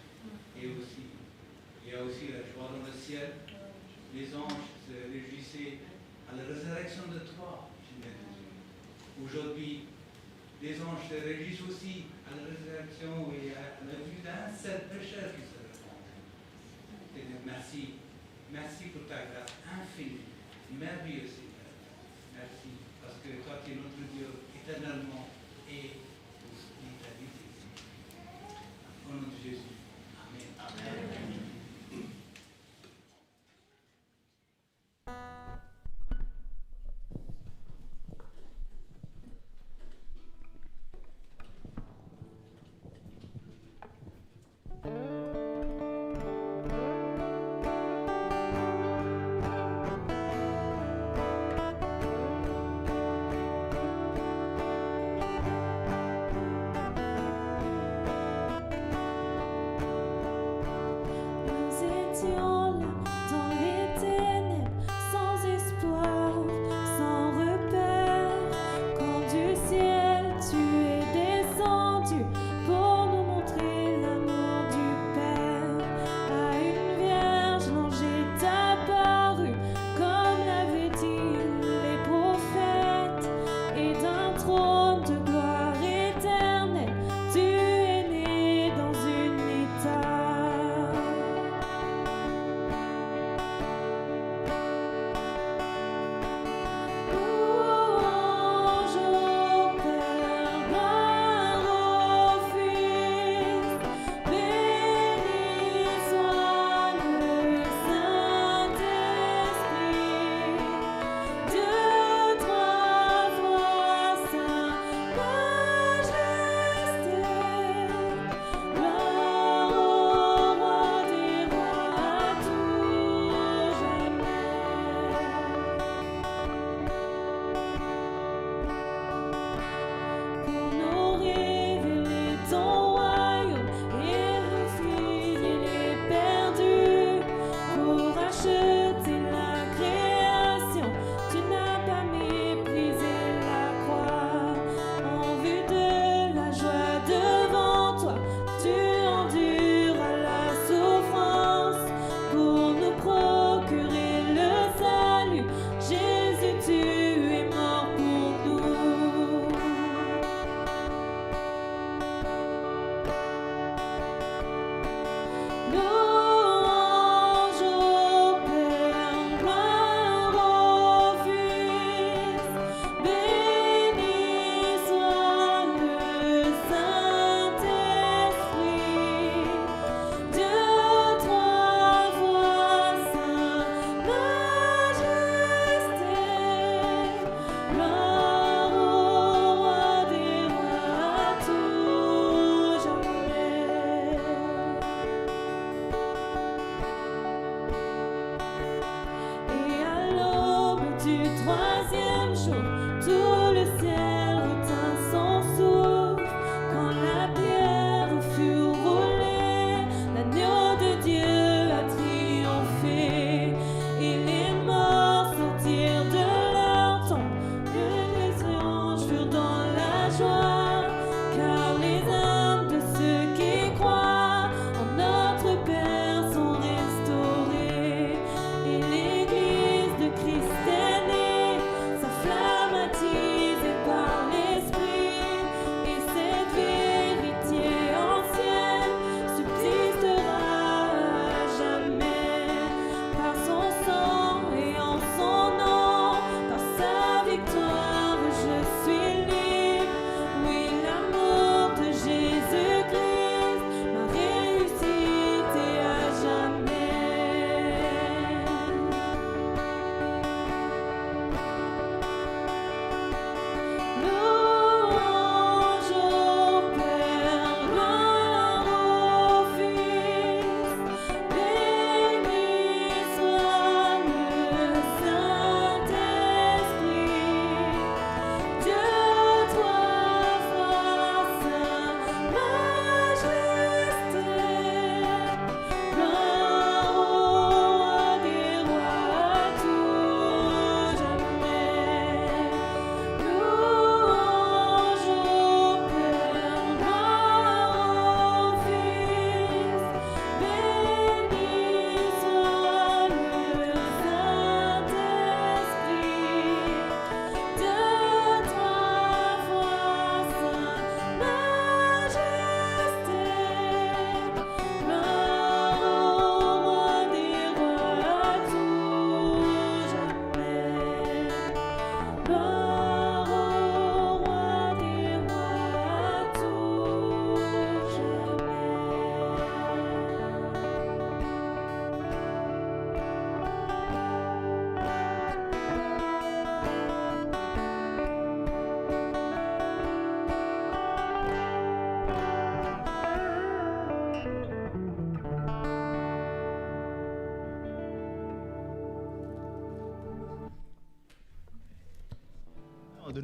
Speaker 5: et aussi, il y a aussi la joie dans le ciel. Les anges se réjouissaient à la résurrection de toi, Seigneur. Aujourd'hui, les anges se réjouissent aussi à la résurrection et à la vue d'un seul pécheur qui se répand. Seigneur, merci. Merci pour ta grâce infinie, merveilleuse, Seigneur. Merci, parce que toi, tu es notre Dieu éternellement et pour l'éternité. Au nom de Jésus. Amen. Amen.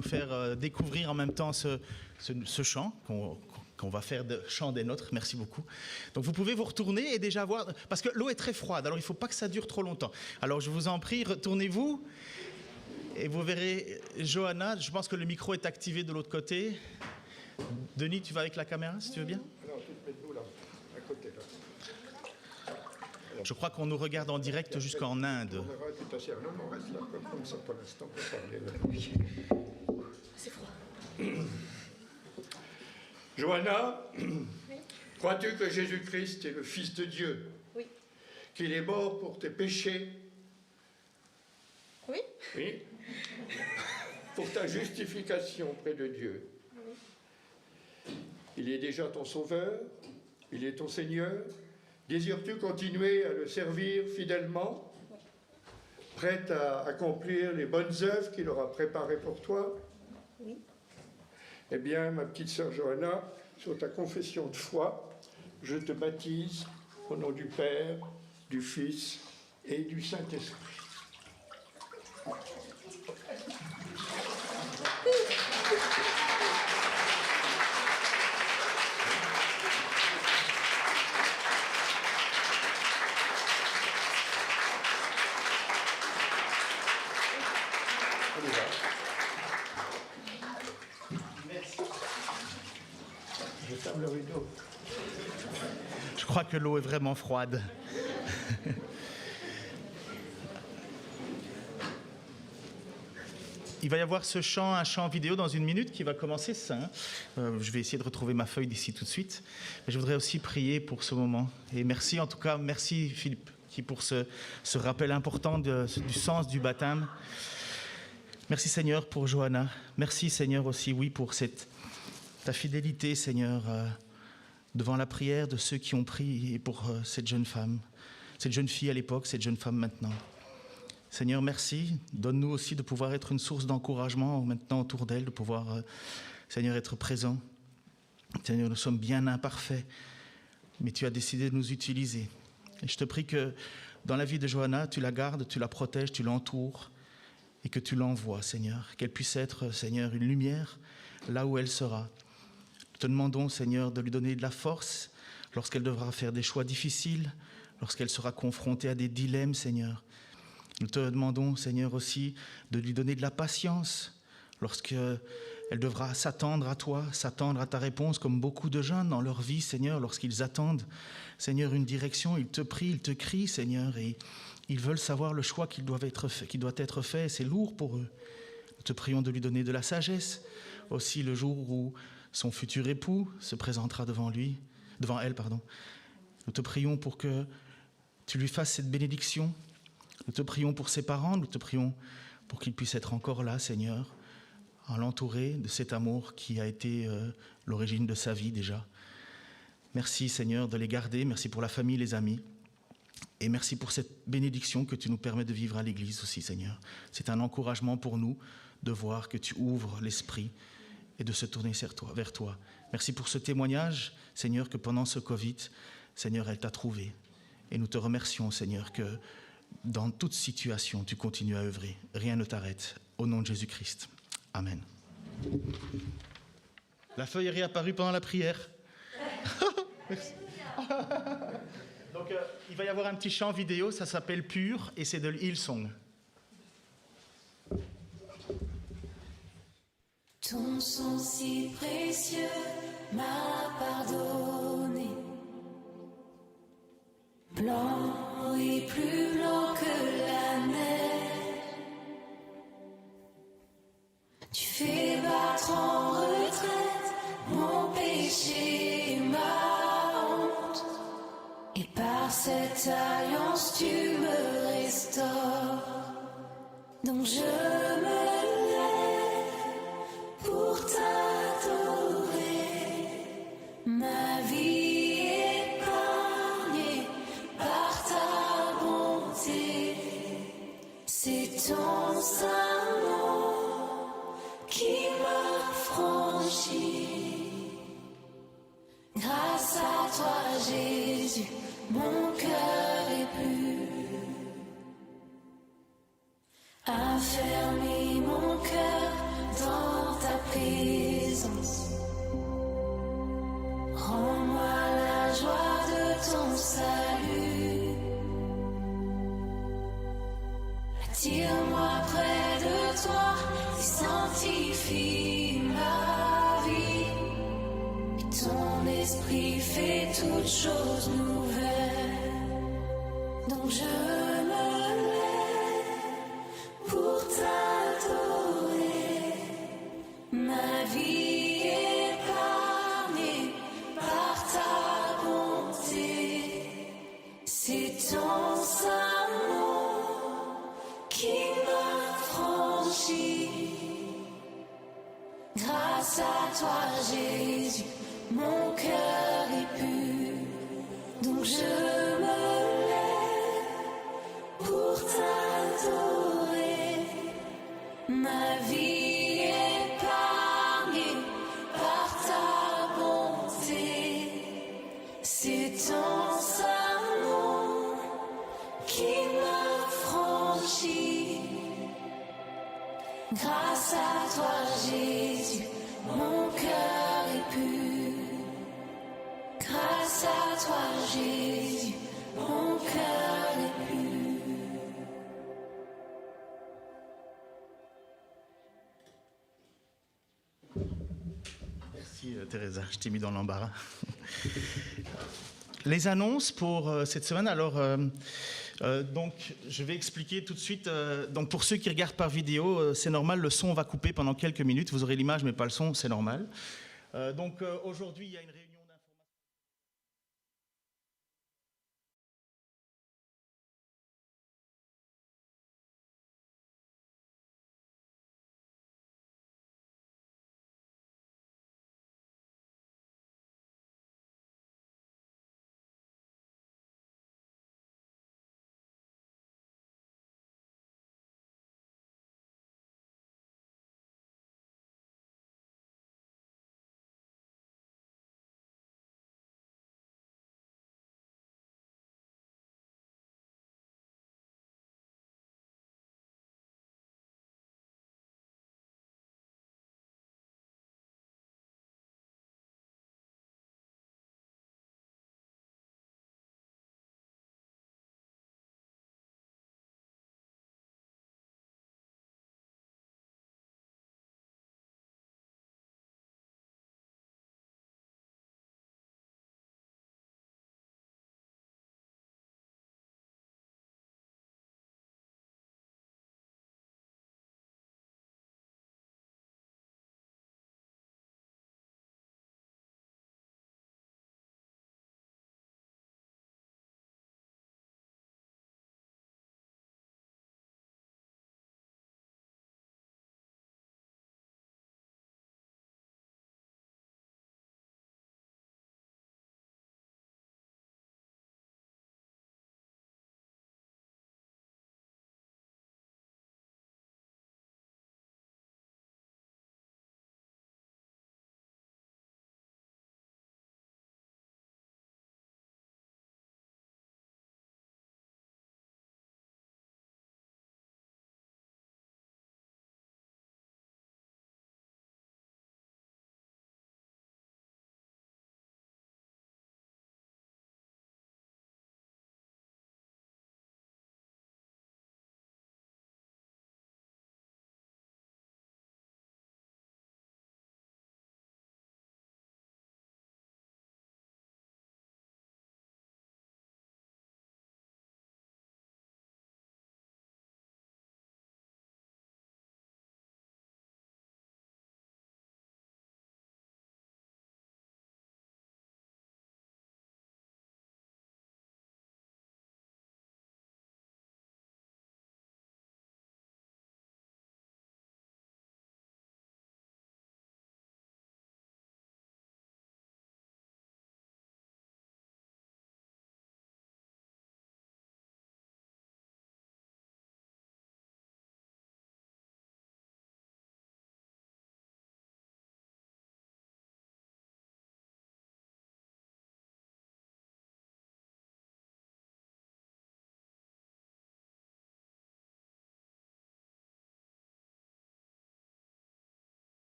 Speaker 1: nous faire découvrir en même temps ce chant qu'on va faire de chant des nôtres. Merci beaucoup. Donc vous pouvez vous retourner et déjà voir, parce que l'eau est très froide, alors il ne faut pas que ça dure trop longtemps. Alors je vous en prie, retournez-vous et vous verrez Johanna. Je pense que le micro est activé de l'autre côté. Denis, tu vas avec la caméra si tu veux bien?
Speaker 2: Alors, mettez-nous là, à côté là.
Speaker 1: Je crois qu'on nous regarde en direct jusqu'en Inde.
Speaker 2: On verra tout à l'heure. Non, on reste là comme ça pour l'instant pour parler.
Speaker 3: C'est froid.
Speaker 2: Johanna, crois-tu que Jésus-Christ est le Fils de Dieu?
Speaker 3: Oui.
Speaker 2: Qu'il est mort pour tes péchés?
Speaker 3: Oui.
Speaker 2: Oui. Pour ta justification auprès de Dieu.
Speaker 3: Oui.
Speaker 2: Il est déjà ton Sauveur, il est ton Seigneur. Désires-tu continuer à le servir fidèlement, prête à accomplir les bonnes œuvres qu'il aura préparées pour toi?
Speaker 3: Oui.
Speaker 2: Eh bien, ma petite sœur Johanna, sur ta confession de foi, je te baptise au nom du Père, du Fils et du Saint-Esprit. Je ferme le rideau.
Speaker 1: Je crois que l'eau est vraiment froide. Il va y avoir un chant vidéo dans 1 minute qui va commencer ça. Je vais essayer de retrouver ma feuille d'ici tout de suite. Mais je voudrais aussi prier pour ce moment. Et merci en tout cas, merci Philippe, pour ce rappel important du sens du baptême. Merci Seigneur pour Johanna. Merci Seigneur aussi, oui, pour ta fidélité Seigneur, devant la prière de ceux qui ont prié pour cette jeune femme, cette jeune fille à l'époque, cette jeune femme maintenant. Seigneur, merci. Donne-nous aussi de pouvoir être une source d'encouragement maintenant autour d'elle, de pouvoir, Seigneur, être présent. Seigneur, nous sommes bien imparfaits, mais tu as décidé de nous utiliser. Et je te prie que dans la vie de Johanna, tu la gardes, tu la protèges, tu l'entoures et que tu l'envoies, Seigneur. Qu'elle puisse être, Seigneur, une lumière là où elle sera. Nous te demandons, Seigneur, de lui donner de la force lorsqu'elle devra faire des choix difficiles, lorsqu'elle sera confrontée à des dilemmes, Seigneur. Nous te demandons, Seigneur, aussi de lui donner de la patience lorsqu'elle devra s'attendre à toi, s'attendre à ta réponse, comme beaucoup de jeunes dans leur vie, Seigneur, lorsqu'ils attendent, Seigneur, une direction, ils te prient, ils te crient, Seigneur, et ils veulent savoir le choix qui doit être fait, c'est lourd pour eux. Nous te prions de lui donner de la sagesse, aussi le jour où son futur époux se présentera devant elle. Nous te prions pour que tu lui fasses cette bénédiction. Nous te prions pour ses parents, nous te prions pour qu'ils puissent être encore là, Seigneur, à l'entourer de cet amour qui a été l'origine de sa vie déjà. Merci, Seigneur, de les garder. Merci pour la famille, les amis. Et merci pour cette bénédiction que tu nous permets de vivre à l'Église aussi, Seigneur. C'est un encouragement pour nous de voir que tu ouvres l'esprit et de se tourner vers toi. Merci pour ce témoignage, Seigneur, que pendant ce Covid, Seigneur, elle t'a trouvé. Et nous te remercions, Seigneur, que dans toute situation, tu continues à œuvrer. Rien ne t'arrête. Au nom de Jésus-Christ. Amen. La feuille est réapparue pendant la prière. Merci. Donc, il va y avoir un petit chant vidéo, ça s'appelle Pur, et c'est de Hillsong.
Speaker 6: Ton sang si précieux m'a pardonné. Blanc et plus blanc que la neige. Tu fais battre en retraite mon péché et ma honte. Et par cette alliance tu me restaures. Donc je me lève pour t'adorer. Ma vie épargnée par ta bonté. C'est ton saint nom qui m'a franchi. Grâce à toi Jésus, mon cœur est pur. Affermis mon cœur dans ta présence. Rends-moi la joie de ton salut. Attire-moi près de toi et sanctifie ma vie. Et ton esprit fait toutes choses nouvelles. Donc je me lève pour t'adorer. Ma vie épargnée par ta bonté. C'est ton saint nom qui m'a franchi. Grâce à toi, Jésus, mon cœur est pur. Donc je me lève pour t'adorer. Ma vie épargnée par ta bonté. C'est ton saint nom qui m'a franchi. Grâce à toi, Jésus, mon cœur est pur. Grâce à toi, Jésus, mon cœur est pur.
Speaker 1: Merci Teresa, je t'ai mis dans l'embarras. Les annonces pour cette semaine, alors donc je vais expliquer tout de suite. Donc pour ceux qui regardent par vidéo, c'est normal, le son va couper pendant quelques minutes. Vous aurez l'image mais pas le son, c'est normal. Donc aujourd'hui il y a une réunion.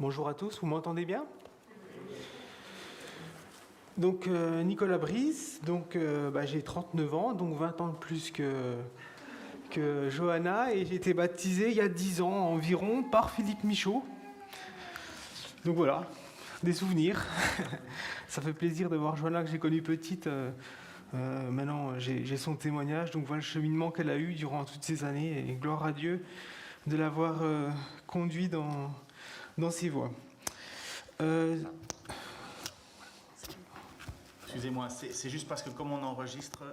Speaker 7: Bonjour à tous, vous m'entendez bien? Donc Nicolas Brice, donc j'ai 39 ans, donc 20 ans de plus que Johanna, et j'ai été baptisé il y a 10 ans environ par Philippe Michaud. Donc voilà, des souvenirs. Ça fait plaisir de voir Johanna que j'ai connue petite. Maintenant j'ai son témoignage, donc voilà le cheminement qu'elle a eu durant toutes ces années, et gloire à Dieu de l'avoir conduit dans ses voies.
Speaker 1: Excusez-moi, c'est juste parce que comme on enregistre,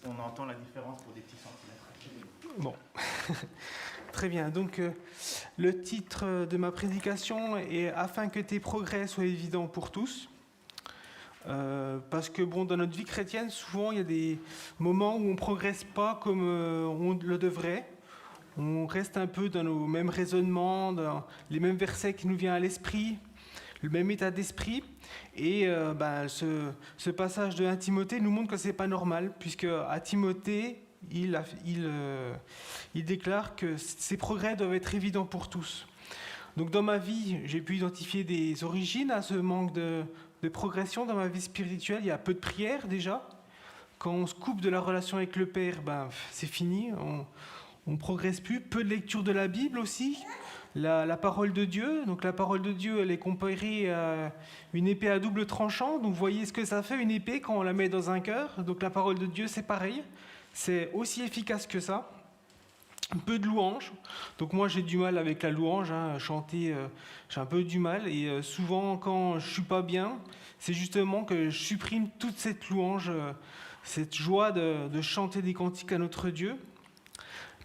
Speaker 1: on entend la différence pour des petits centimètres.
Speaker 7: Bon, très bien. Donc, le titre de ma prédication est « Afin que tes progrès soient évidents pour tous ». Parce que bon, dans notre vie chrétienne, souvent, il y a des moments où on ne progresse pas comme on le devrait. On reste un peu dans nos mêmes raisonnements, dans les mêmes versets qui nous viennent à l'esprit, le même état d'esprit. Et ce passage de 1 Timothée nous montre que ce n'est pas normal, puisque à Timothée, il déclare que ces progrès doivent être évidents pour tous. Donc dans ma vie, j'ai pu identifier des origines à ce manque de progression dans ma vie spirituelle. Il y a peu de prière déjà. Quand on se coupe de la relation avec le Père, c'est fini, on ne progresse plus. Peu de lecture de la Bible aussi. La parole de Dieu, donc la parole de Dieu, elle est comparée à une épée à double tranchant. Donc vous voyez ce que ça fait, une épée, quand on la met dans un cœur. Donc la parole de Dieu, c'est pareil. C'est aussi efficace que ça. Un peu de louange. Donc moi, j'ai du mal avec la louange. Chanter, j'ai un peu du mal. Et souvent, quand je ne suis pas bien, c'est justement que je supprime toute cette louange, cette joie de chanter des cantiques à notre Dieu.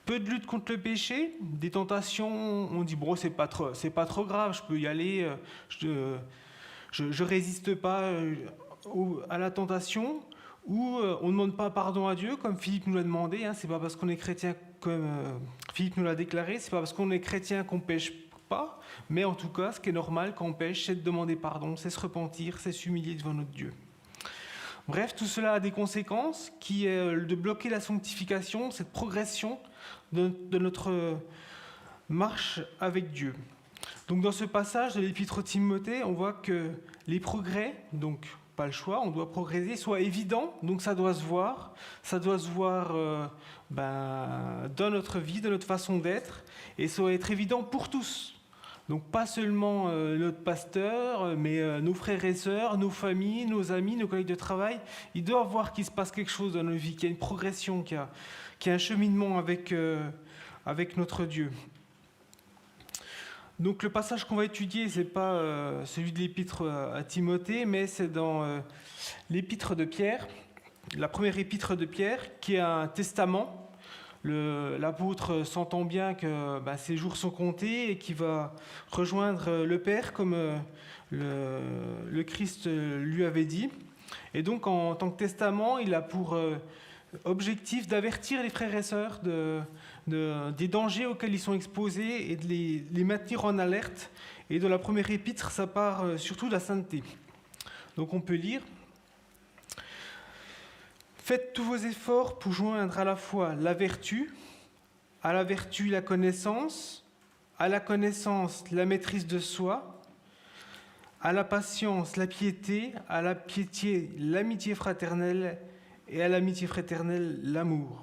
Speaker 7: Peu de lutte contre le péché, des tentations, on dit bon, c'est pas trop grave, je peux y aller, je résiste pas à la tentation, ou on ne demande pas pardon à Dieu comme Philippe nous l'a demandé. C'est pas parce qu'on est chrétien, comme Philippe nous l'a déclaré, c'est pas parce qu'on est chrétien qu'on pêche pas, mais en tout cas, ce qui est normal quand on pêche, c'est de demander pardon, c'est se repentir, c'est s'humilier devant notre Dieu. Bref, tout cela a des conséquences qui est de bloquer la sanctification, cette progression de notre marche avec Dieu. Donc dans ce passage de l'Épître aux Timothée, on voit que les progrès, donc pas le choix, on doit progresser, soient évidents, donc ça doit se voir dans notre vie, dans notre façon d'être, et ça doit être évident pour tous. Donc pas seulement notre pasteur, mais nos frères et sœurs, nos familles, nos amis, nos collègues de travail. Ils doivent voir qu'il se passe quelque chose dans nos vies, qu'il y a une progression, qu'il y a un cheminement avec notre Dieu. Donc le passage qu'on va étudier, ce n'est pas celui de l'épître à Timothée, mais c'est dans l'épître de Pierre, la première épître de Pierre, qui est un testament. L'apôtre sentant bien que ses jours sont comptés et qui va rejoindre le Père comme le Christ lui avait dit. Et donc en tant que testament, il a pour objectif d'avertir les frères et sœurs des dangers auxquels ils sont exposés et de les maintenir en alerte. Et dans la première épître, ça part surtout de la sainteté. Donc on peut lire: faites tous vos efforts pour joindre à la fois la vertu, à la vertu la connaissance, à la connaissance la maîtrise de soi, à la patience la piété, à la piété l'amitié fraternelle et à l'amitié fraternelle l'amour.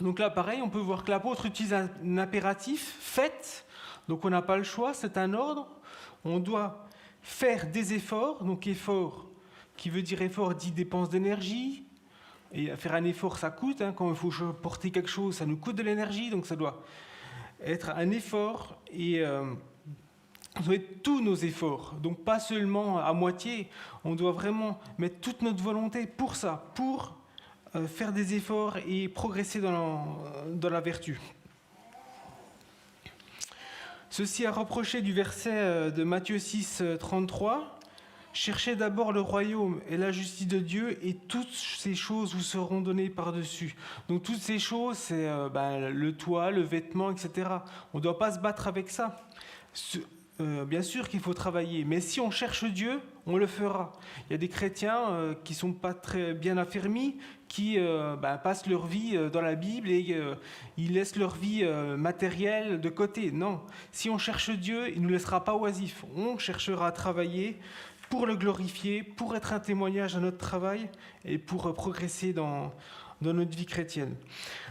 Speaker 7: Donc là, pareil, on peut voir que l'apôtre utilise un impératif, faites, donc on n'a pas le choix, c'est un ordre, on doit faire des efforts, donc effort qui veut dire effort dit dépense d'énergie. Et faire un effort, ça coûte. Quand il faut porter quelque chose, ça nous coûte de l'énergie. Donc ça doit être un effort et ça doit être tous nos efforts. Donc pas seulement à moitié. On doit vraiment mettre toute notre volonté pour ça, pour faire des efforts et progresser dans la vertu. Ceci à reprocher du verset de Matthieu 6, 33. Cherchez d'abord le royaume et la justice de Dieu et toutes ces choses vous seront données par-dessus. Donc toutes ces choses, c'est le toit, le vêtement, etc. On ne doit pas se battre avec ça. bien sûr qu'il faut travailler, mais si on cherche Dieu, on le fera. Il y a des chrétiens qui ne sont pas très bien affermis, qui passent leur vie dans la Bible et ils laissent leur vie matérielle de côté. Non, si on cherche Dieu, il ne nous laissera pas oisifs. On cherchera à travailler pour le glorifier, pour être un témoignage à notre travail et pour progresser dans notre vie chrétienne.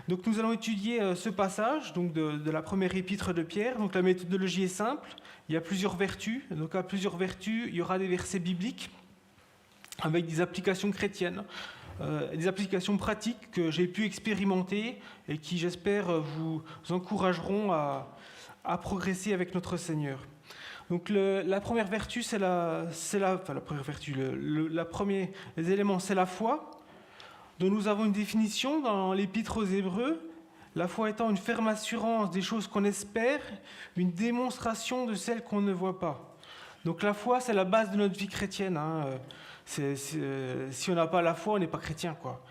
Speaker 7: Donc nous allons étudier ce passage donc de la première épître de Pierre. Donc la méthodologie est simple, il y a plusieurs vertus. Donc à plusieurs vertus, il y aura des versets bibliques avec des applications chrétiennes, des applications pratiques que j'ai pu expérimenter et qui, j'espère, vous encourageront à progresser avec notre Seigneur. Donc la première vertu, les éléments, c'est la foi, dont nous avons une définition dans l'Épître aux Hébreux, la foi étant une ferme assurance des choses qu'on espère, une démonstration de celles qu'on ne voit pas. Donc la foi, c'est la base de notre vie chrétienne. Si on n'a pas la foi, on n'est pas chrétien, quoi.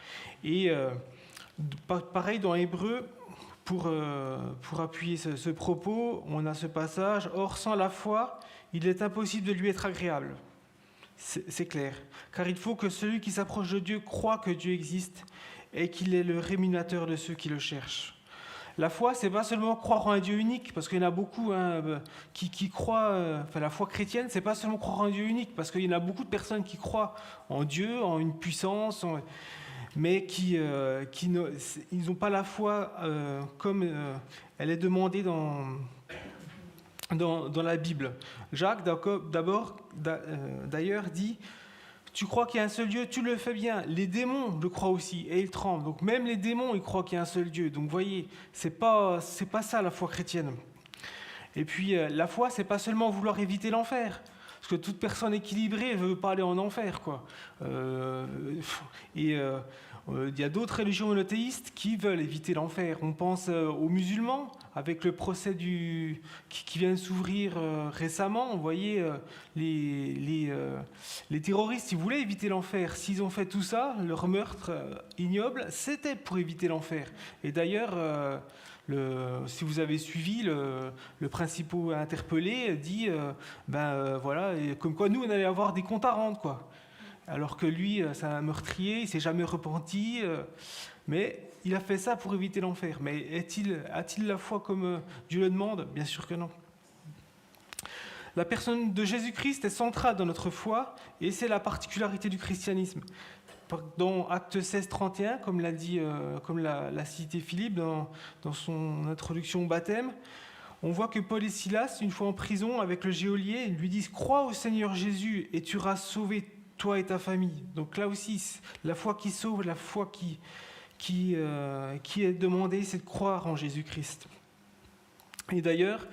Speaker 7: Et pareil dans Hébreux, pour appuyer ce propos, on a ce passage « Or, sans la foi, il est impossible de lui être agréable ». C'est clair. Car il faut que celui qui s'approche de Dieu croit que Dieu existe et qu'il est le rémunérateur de ceux qui le cherchent. La foi, c'est pas seulement croire en un Dieu unique, parce qu'il y en a beaucoup qui croient... la foi chrétienne, c'est pas seulement croire en un Dieu unique, parce qu'il y en a beaucoup de personnes qui croient en Dieu, en une puissance... mais qui n'ont pas la foi comme elle est demandée dans la Bible. Jacques, d'ailleurs, dit « Tu crois qu'il y a un seul Dieu, tu le fais bien. Les démons le croient aussi, et ils tremblent. » Donc même les démons, ils croient qu'il y a un seul Dieu. Donc vous voyez, c'est pas ça la foi chrétienne. Et puis la foi, c'est pas seulement vouloir éviter l'enfer. Parce que toute personne équilibrée ne veut pas aller en enfer, quoi. Il y a d'autres religions monothéistes qui veulent éviter l'enfer. On pense aux musulmans, avec le procès qui vient de s'ouvrir récemment. Vous voyez, les terroristes, ils voulaient éviter l'enfer. S'ils ont fait tout ça, leur meurtre ignoble, c'était pour éviter l'enfer. Et d'ailleurs, si vous avez suivi, le principal interpellé dit, comme quoi nous, on allait avoir des comptes à rendre, quoi. Alors que lui, c'est un meurtrier, il ne s'est jamais repenti, mais il a fait ça pour éviter l'enfer. Mais a-t-il la foi comme Dieu le demande ? Bien sûr que non. La personne de Jésus-Christ est centrale dans notre foi, et c'est la particularité du christianisme. Dans Actes 16, 31, comme l'a cité Philippe dans son introduction au baptême, on voit que Paul et Silas, une fois en prison avec le geôlier, lui disent « Crois au Seigneur Jésus et tu seras sauvé, toi et ta famille ». Donc là aussi, la foi qui sauve, la foi qui est demandée, c'est de croire en Jésus-Christ. Et d'ailleurs,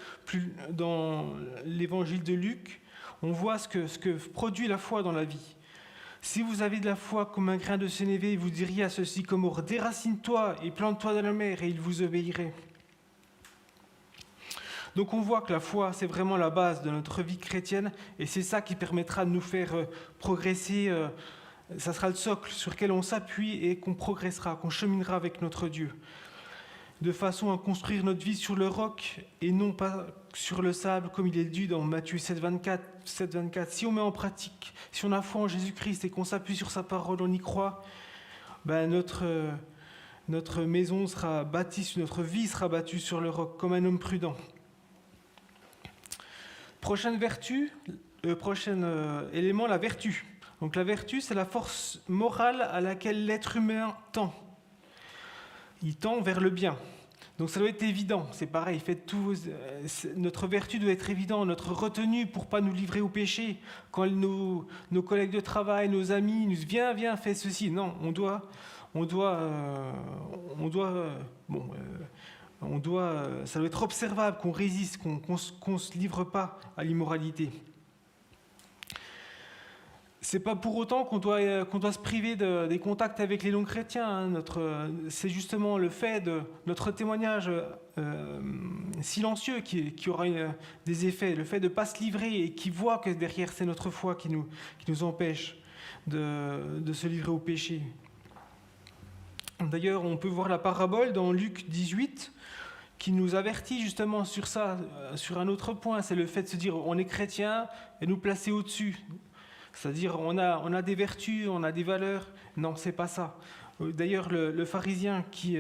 Speaker 7: dans l'évangile de Luc, on voit ce que produit la foi dans la vie. Si vous avez de la foi comme un grain de sénévé, vous diriez à ce sycomore, déracine-toi et plante-toi dans la mer, et il vous obéirait. Donc on voit que la foi, c'est vraiment la base de notre vie chrétienne, et c'est ça qui permettra de nous faire progresser. Ça sera le socle sur lequel on s'appuie et qu'on progressera, qu'on cheminera avec notre Dieu, de façon à construire notre vie sur le roc et non pas sur le sable, comme il est dit dans Matthieu 7, 24. Si on met en pratique, si on a foi en Jésus-Christ et qu'on s'appuie sur sa parole, on y croit, notre maison sera bâtie, notre vie sera bâtie sur le roc, comme un homme prudent. Prochain élément, la vertu. Donc la vertu, c'est la force morale à laquelle l'être humain tend. Il tend vers le bien. Donc ça doit être évident, c'est pareil, faites tout. Notre vertu doit être évidente, notre retenue pour ne pas nous livrer au péché. Quand nos collègues de travail, nos amis nous disent viens, fais ceci. Non, ça doit être observable, qu'on résiste, qu'on se livre pas à l'immoralité. C'est pas pour autant qu'on doit se priver des contacts avec les non-chrétiens. C'est justement le fait de notre témoignage silencieux qui aura des effets. Le fait de ne pas se livrer et qui voit que derrière c'est notre foi qui nous empêche de se livrer au péché. D'ailleurs, on peut voir la parabole dans Luc 18 qui nous avertit justement sur ça, sur un autre point, c'est le fait de se dire on est chrétien et nous placer au-dessus. C'est-à-dire on a des vertus, on a des valeurs. Non, c'est pas ça. D'ailleurs, le pharisien qui,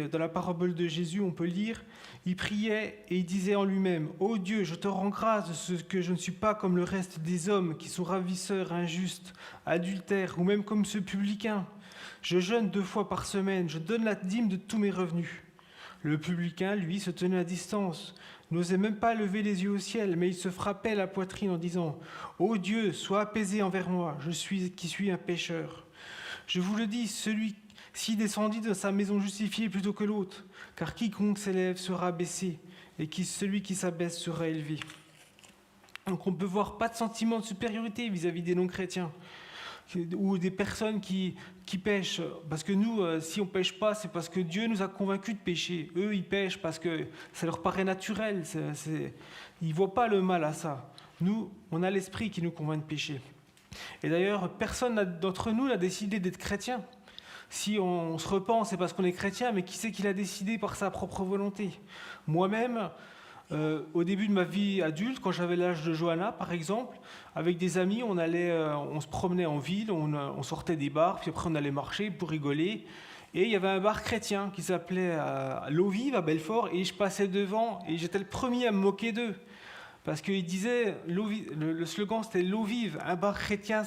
Speaker 7: dans la parabole de Jésus, on peut lire, il priait et il disait en lui-même « Ô Dieu, je te rends grâce de ce que je ne suis pas comme le reste des hommes qui sont ravisseurs, injustes, adultères ou même comme ce publicain. Je jeûne 2 fois par semaine, je donne la dîme de tous mes revenus. » Le publicain, lui, se tenait à distance, n'osait même pas lever les yeux au ciel, mais il se frappait la poitrine en disant « Ô Dieu, sois apaisé envers moi, qui suis un pécheur. » Je vous le dis, celui-ci descendit de sa maison justifié plutôt que l'autre, car quiconque s'élève sera abaissé, et celui qui s'abaisse sera élevé. Donc on peut voir pas de sentiment de supériorité vis-à-vis des non-chrétiens, ou des personnes qui pêchent. Parce que nous, si on ne pêche pas, c'est parce que Dieu nous a convaincus de pécher. Eux, ils pêchent parce que ça leur paraît naturel. Ils ne voient pas le mal à ça. Nous, on a l'esprit qui nous convainc de pécher. Et d'ailleurs, personne d'entre nous n'a décidé d'être chrétien. Si on se repent, c'est parce qu'on est chrétien, mais qui c'est qui l'a décidé par sa propre volonté? Moi-même, au début de ma vie adulte, quand j'avais l'âge de Johanna, par exemple, avec des amis, on se promenait en ville, on sortait des bars, puis après on allait marcher pour rigoler. Et il y avait un bar chrétien qui s'appelait L'Eau Vive à Belfort, et je passais devant, et j'étais le premier à me moquer d'eux. Parce qu'ils disaient, le slogan c'était l'eau vive, un bar chrétien,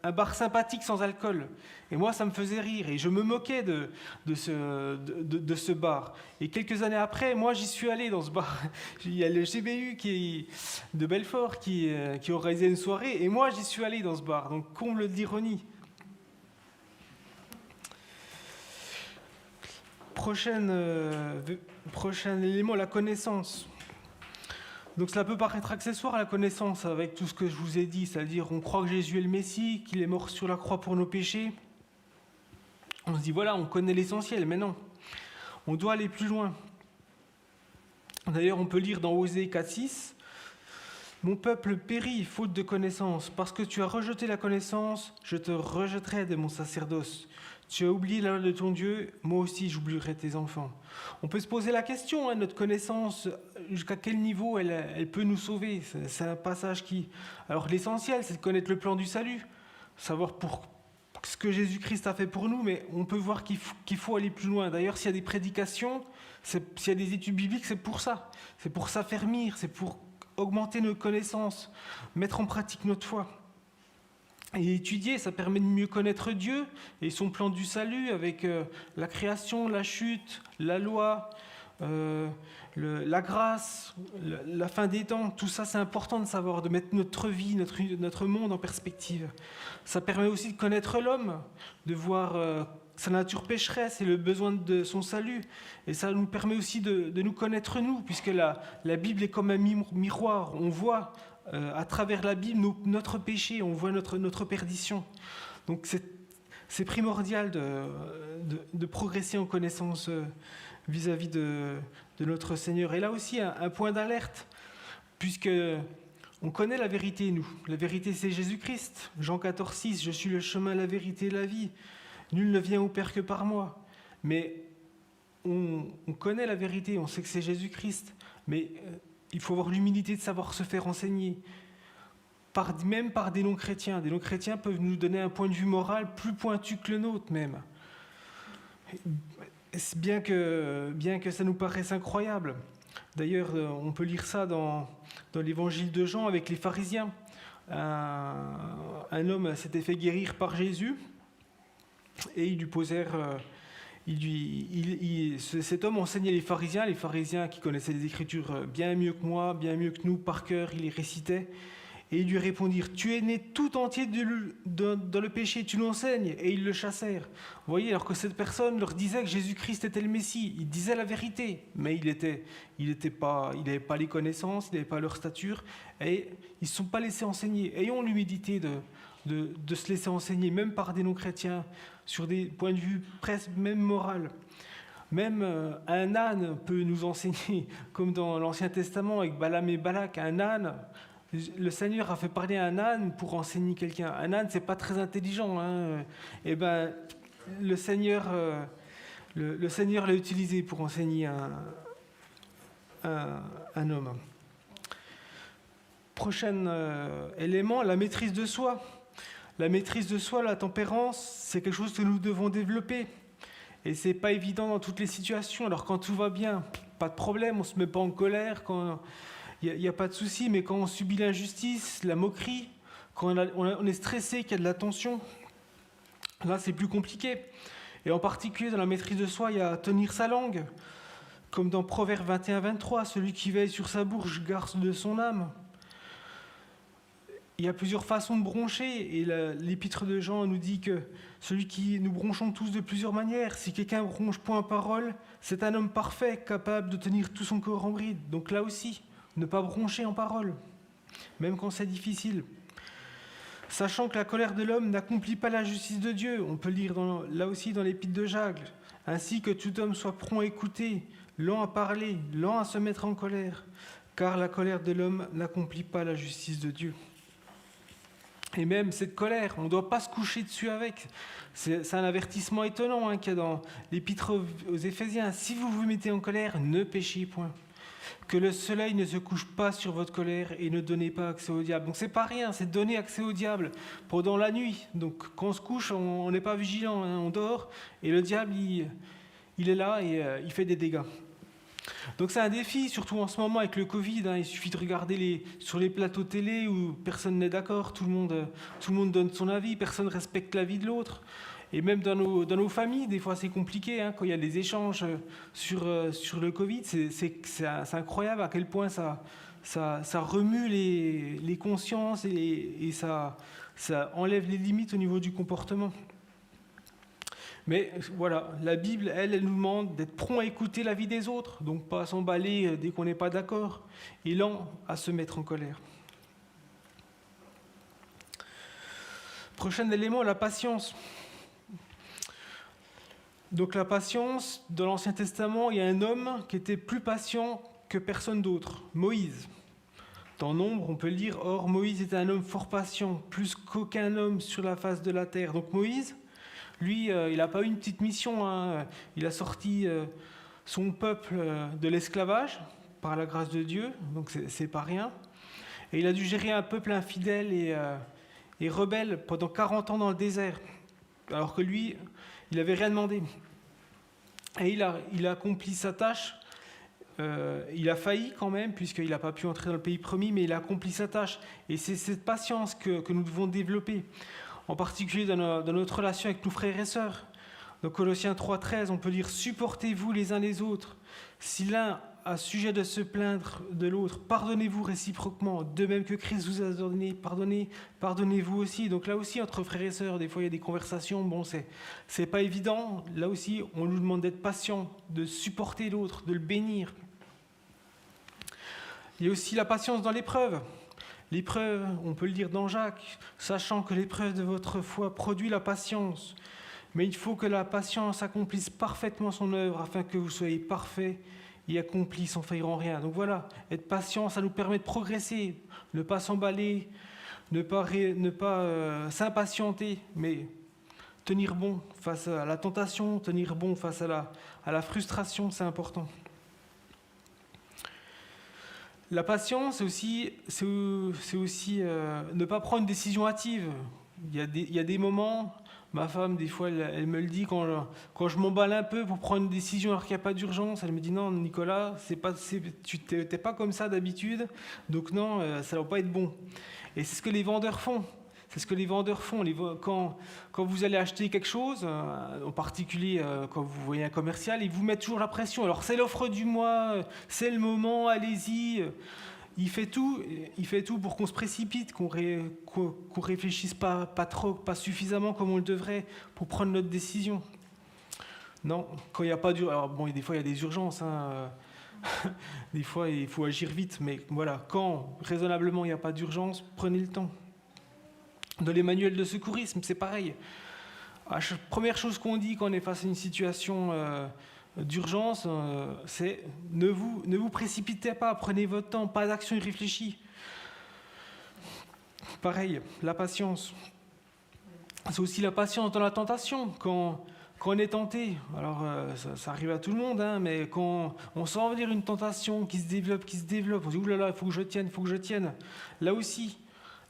Speaker 7: un bar sympathique sans alcool. Et moi ça me faisait rire et je me moquais de ce bar. Et quelques années après, moi j'y suis allé dans ce bar. Il y a le GBU de Belfort qui organisait une soirée et moi j'y suis allé dans ce bar. Donc comble d'ironie. Prochain élément, la connaissance. Donc cela peut paraître accessoire à la connaissance avec tout ce que je vous ai dit, c'est-à-dire on croit que Jésus est le Messie, qu'il est mort sur la croix pour nos péchés. On se dit voilà, on connaît l'essentiel, mais non, on doit aller plus loin. D'ailleurs, on peut lire dans Osée 4,6 « Mon peuple périt faute de connaissance, parce que tu as rejeté la connaissance, je te rejetterai de mon sacerdoce. Tu as oublié la loi de ton Dieu, moi aussi j'oublierai tes enfants. » On peut se poser la question, notre connaissance, jusqu'à quel niveau elle peut nous sauver. C'est un passage qui... Alors l'essentiel, c'est de connaître le plan du salut, savoir pour ce que Jésus-Christ a fait pour nous, mais on peut voir qu'il faut aller plus loin. D'ailleurs, s'il y a des prédications, s'il y a des études bibliques, c'est pour ça. C'est pour s'affermir, c'est pour augmenter nos connaissances, mettre en pratique notre foi. Et étudier, ça permet de mieux connaître Dieu et son plan du salut avec la création, la chute, la loi, la grâce, la fin des temps. Tout ça, c'est important de savoir, de mettre notre vie, notre monde en perspective. Ça permet aussi de connaître l'homme, de voir sa nature pécheresse et le besoin de son salut. Et ça nous permet aussi de nous connaître nous, puisque la Bible est comme un miroir. On voit à travers la Bible notre péché, on voit notre perdition. Donc c'est primordial de progresser en connaissance vis-à-vis de notre Seigneur. Et là aussi, un point d'alerte, puisque on connaît la vérité, nous. La vérité, c'est Jésus-Christ. Jean 14,6, « Je suis le chemin, la vérité et la vie. Nul ne vient au Père que par moi. » Mais on connaît la vérité, on sait que c'est Jésus-Christ. Mais il faut avoir l'humilité de savoir se faire enseigner, même par des non-chrétiens. Des non-chrétiens peuvent nous donner un point de vue moral plus pointu que le nôtre même. Bien que ça nous paraisse incroyable. D'ailleurs, on peut lire ça dans l'évangile de Jean avec les pharisiens. Un homme s'était fait guérir par Jésus et ils lui posèrent... cet homme enseignait les pharisiens qui connaissaient les Écritures bien mieux que moi, bien mieux que nous, par cœur, ils les récitaient. Et ils lui répondirent, « Tu es né tout entier dans le péché, tu nous enseignes. » Et ils le chassèrent. Vous voyez, alors que cette personne leur disait que Jésus-Christ était le Messie. Il disait la vérité, mais il n'avait pas les connaissances, il n'avait pas leur stature. Et ils ne se sont pas laissés enseigner. Ayons l'humilité de se laisser enseigner, même par des non-chrétiens, sur des points de vue presque même moral. Même un âne peut nous enseigner, comme dans l'Ancien Testament avec Balaam et Balak. Un âne, le Seigneur a fait parler à un âne pour enseigner quelqu'un. Un âne, c'est pas très intelligent. Et ben, le Seigneur l'a utilisé pour enseigner un homme. Prochain élément, la maîtrise de soi. La maîtrise de soi, la tempérance, c'est quelque chose que nous devons développer. Et c'est pas évident dans toutes les situations. Alors quand tout va bien, pas de problème, on ne se met pas en colère, il n'y a pas de souci, mais quand on subit l'injustice, la moquerie, quand on est stressé, qu'il y a de la tension, là c'est plus compliqué. Et en particulier dans la maîtrise de soi, il y a tenir sa langue. Comme dans Proverbe 21-23, celui qui veille sur sa bouche garde de son âme. Il y a plusieurs façons de broncher, et l'épître de Jean nous dit que nous bronchons tous de plusieurs manières. Si quelqu'un bronche point en parole, c'est un homme parfait, capable de tenir tout son corps en bride. Donc là aussi, ne pas broncher en parole, même quand c'est difficile. Sachant que la colère de l'homme n'accomplit pas la justice de Dieu, on peut lire là aussi dans l'épître de Jacques, ainsi que tout homme soit prompt à écouter, lent à parler, lent à se mettre en colère, car la colère de l'homme n'accomplit pas la justice de Dieu. Et même cette colère, on ne doit pas se coucher dessus avec. C'est un avertissement étonnant qu'il y a dans l'épître aux Éphésiens. Si vous vous mettez en colère, ne péchez point. Que le soleil ne se couche pas sur votre colère et ne donnez pas accès au diable. Donc c'est pas rien, c'est donner accès au diable pendant la nuit. Donc quand on se couche, on n'est pas vigilant, on dort, et le diable, il est là et il fait des dégâts. Donc c'est un défi, surtout en ce moment avec le Covid. Il suffit de regarder sur les plateaux télé où personne n'est d'accord, tout le monde donne son avis, personne ne respecte l'avis de l'autre. Et même dans nos familles, des fois c'est compliqué, quand il y a des échanges sur le Covid, c'est incroyable à quel point ça remue les consciences et ça enlève les limites au niveau du comportement. Mais voilà, la Bible, elle nous demande d'être prompt à écouter l'avis des autres, donc pas à s'emballer dès qu'on n'est pas d'accord, et lent à se mettre en colère. Prochain élément, la patience. Donc la patience, dans l'Ancien Testament, il y a un homme qui était plus patient que personne d'autre, Moïse. Dans Nombre, on peut lire « Or, Moïse était un homme fort patient, plus qu'aucun homme sur la face de la terre. » Donc Moïse, lui, il n'a pas eu une petite mission. Il a sorti son peuple de l'esclavage par la grâce de Dieu, donc c'est pas rien. Et il a dû gérer un peuple infidèle et rebelle pendant 40 ans dans le désert, alors que lui, il n'avait rien demandé. Et il a accompli sa tâche. Il a failli quand même, puisqu'il n'a pas pu entrer dans le pays promis, mais il a accompli sa tâche. Et c'est cette patience que nous devons développer, en particulier dans notre relation avec nos frères et sœurs. Dans Colossiens 3,13, on peut lire « Supportez-vous les uns les autres. Si l'un a sujet de se plaindre de l'autre, pardonnez-vous réciproquement, de même que Christ vous a ordonné, pardonnez-vous aussi. » Donc là aussi, entre frères et sœurs, des fois il y a des conversations, bon, c'est pas évident. Là aussi, on nous demande d'être patient, de supporter l'autre, de le bénir. Il y a aussi la patience dans l'épreuve. L'épreuve, on peut le lire dans Jacques, sachant que l'épreuve de votre foi produit la patience. Mais il faut que la patience accomplisse parfaitement son œuvre, afin que vous soyez parfaits et accomplis sans faillir en rien. Donc voilà, être patient, ça nous permet de progresser, ne pas s'emballer, ne pas s'impatienter, mais tenir bon face à la tentation, tenir bon face à la frustration, c'est important. La patience, c'est aussi ne pas prendre une décision hâtive. Il y a des moments, ma femme, des fois, elle me le dit, quand je m'emballe un peu pour prendre une décision alors qu'il n'y a pas d'urgence, elle me dit « Non, Nicolas, tu n'es pas comme ça d'habitude, donc non, ça ne va pas être bon. » Et c'est ce que les vendeurs font. C'est ce que les vendeurs font. Quand vous allez acheter quelque chose, en particulier quand vous voyez un commercial, ils vous mettent toujours la pression. Alors c'est l'offre du mois, c'est le moment, allez-y. Il fait tout pour qu'on se précipite, qu'on réfléchisse pas trop, pas suffisamment comme on le devrait pour prendre notre décision. Non, quand il n'y a pas d'urgence. Alors bon, des fois il y a des urgences. Des fois il faut agir vite, mais voilà, quand raisonnablement il n'y a pas d'urgence, prenez le temps. Dans les manuels de secourisme, c'est pareil. Première chose qu'on dit quand on est face à une situation d'urgence, c'est ne vous précipitez pas, prenez votre temps, pas d'action irréfléchie. Pareil, la patience. C'est aussi la patience dans la tentation. Quand quand on est tenté, alors ça arrive à tout le monde, hein, mais quand on sent venir une tentation qui se développe, on se dit oulala, il faut que je tienne. Là aussi,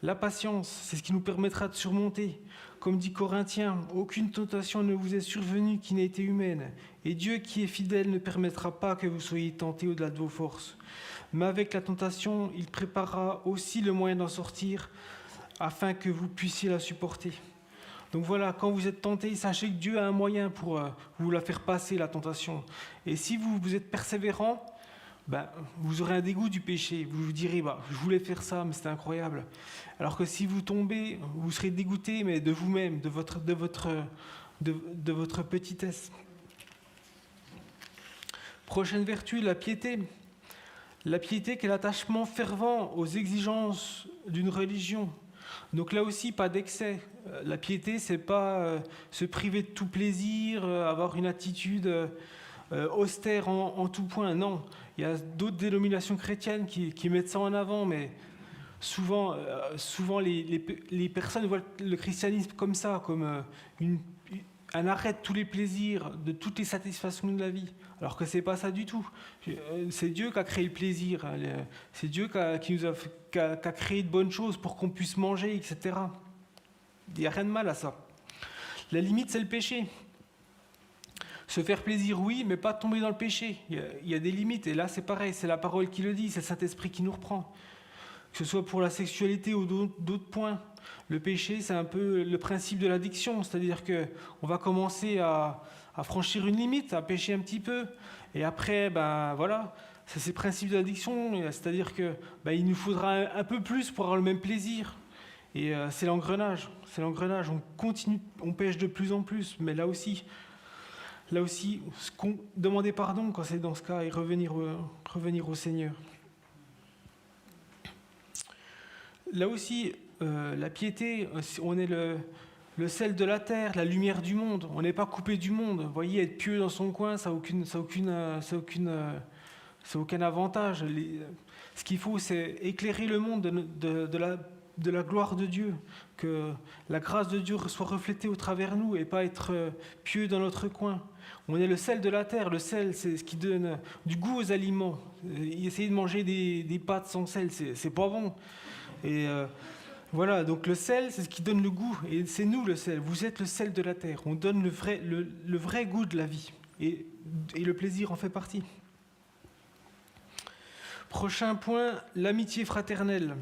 Speaker 7: la patience, c'est ce qui nous permettra de surmonter. Comme dit Corinthiens, aucune tentation ne vous est survenue qui n'ait été humaine. Et Dieu qui est fidèle ne permettra pas que vous soyez tentés au-delà de vos forces. Mais avec la tentation, il préparera aussi le moyen d'en sortir afin que vous puissiez la supporter. Donc voilà, quand vous êtes tentés, sachez que Dieu a un moyen pour vous la faire passer, la tentation. Et si vous êtes persévérant, vous aurez un dégoût du péché. Vous vous direz, je voulais faire ça, mais c'était incroyable. Alors que si vous tombez, vous serez dégoûté, mais de vous-même, de votre petitesse. Prochaine vertu, la piété. La piété qui est l'attachement fervent aux exigences d'une religion. Donc là aussi, pas d'excès. La piété, c'est pas se priver de tout plaisir, avoir une attitude austère en tout point. Non, il y a d'autres dénominations chrétiennes qui mettent ça en avant, mais souvent les personnes voient le christianisme comme ça, comme un arrêt de tous les plaisirs, de toutes les satisfactions de la vie. Alors que c'est pas ça du tout. C'est Dieu qui a créé le plaisir. C'est Dieu qui a créé de bonnes choses pour qu'on puisse manger, etc. Il n'y a rien de mal à ça. La limite, c'est le péché. Se faire plaisir, oui, mais pas tomber dans le péché. Il y a des limites. Et là, c'est pareil. C'est la parole qui le dit. C'est le Saint-Esprit qui nous reprend. Que ce soit pour la sexualité ou d'autres points. Le péché, c'est un peu le principe de l'addiction. C'est-à-dire qu'on va commencer à franchir une limite, à pécher un petit peu. Et après, voilà, c'est le principe de l'addiction. C'est-à-dire qu'il nous faudra un peu plus pour avoir le même plaisir. Et c'est l'engrenage. On continue, on pêche de plus en plus. Mais là aussi, demander pardon quand c'est dans ce cas et revenir au Seigneur. Là aussi, la piété, on est le sel de la terre, la lumière du monde. On n'est pas coupé du monde. Vous voyez, être pieux dans son coin, ça n'a aucun avantage. Ce qu'il faut, c'est éclairer le monde de la gloire de Dieu, que la grâce de Dieu soit reflétée au travers nous et pas être pieux dans notre coin. On est le sel de la terre. Le sel, c'est ce qui donne du goût aux aliments. Essayer de manger des pâtes sans sel, c'est pas bon. Et voilà, donc le sel, c'est ce qui donne le goût. Et c'est nous le sel. Vous êtes le sel de la terre. On donne le vrai goût de la vie. Et le plaisir en fait partie. Prochain point, l'amitié fraternelle.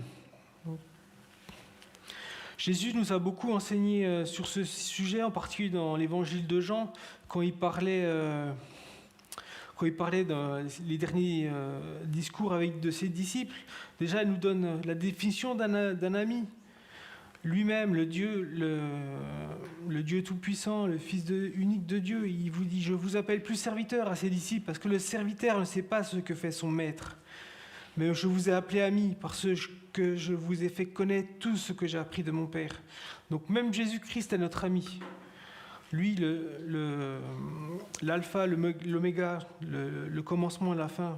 Speaker 7: Jésus nous a beaucoup enseigné sur ce sujet, en particulier dans l'évangile de Jean, quand il parlait dans les derniers discours de ses disciples. Déjà, il nous donne la définition d'un ami. Lui-même, le Dieu tout-puissant, le Fils unique de Dieu, il vous dit « Je vous appelle plus serviteur à ses disciples, parce que le serviteur ne sait pas ce que fait son maître. Mais je vous ai appelé ami, parce que je vous ai fait connaître tout ce que j'ai appris de mon Père. » Donc même Jésus-Christ est notre ami. Lui, l'alpha, l'oméga, le commencement et la fin,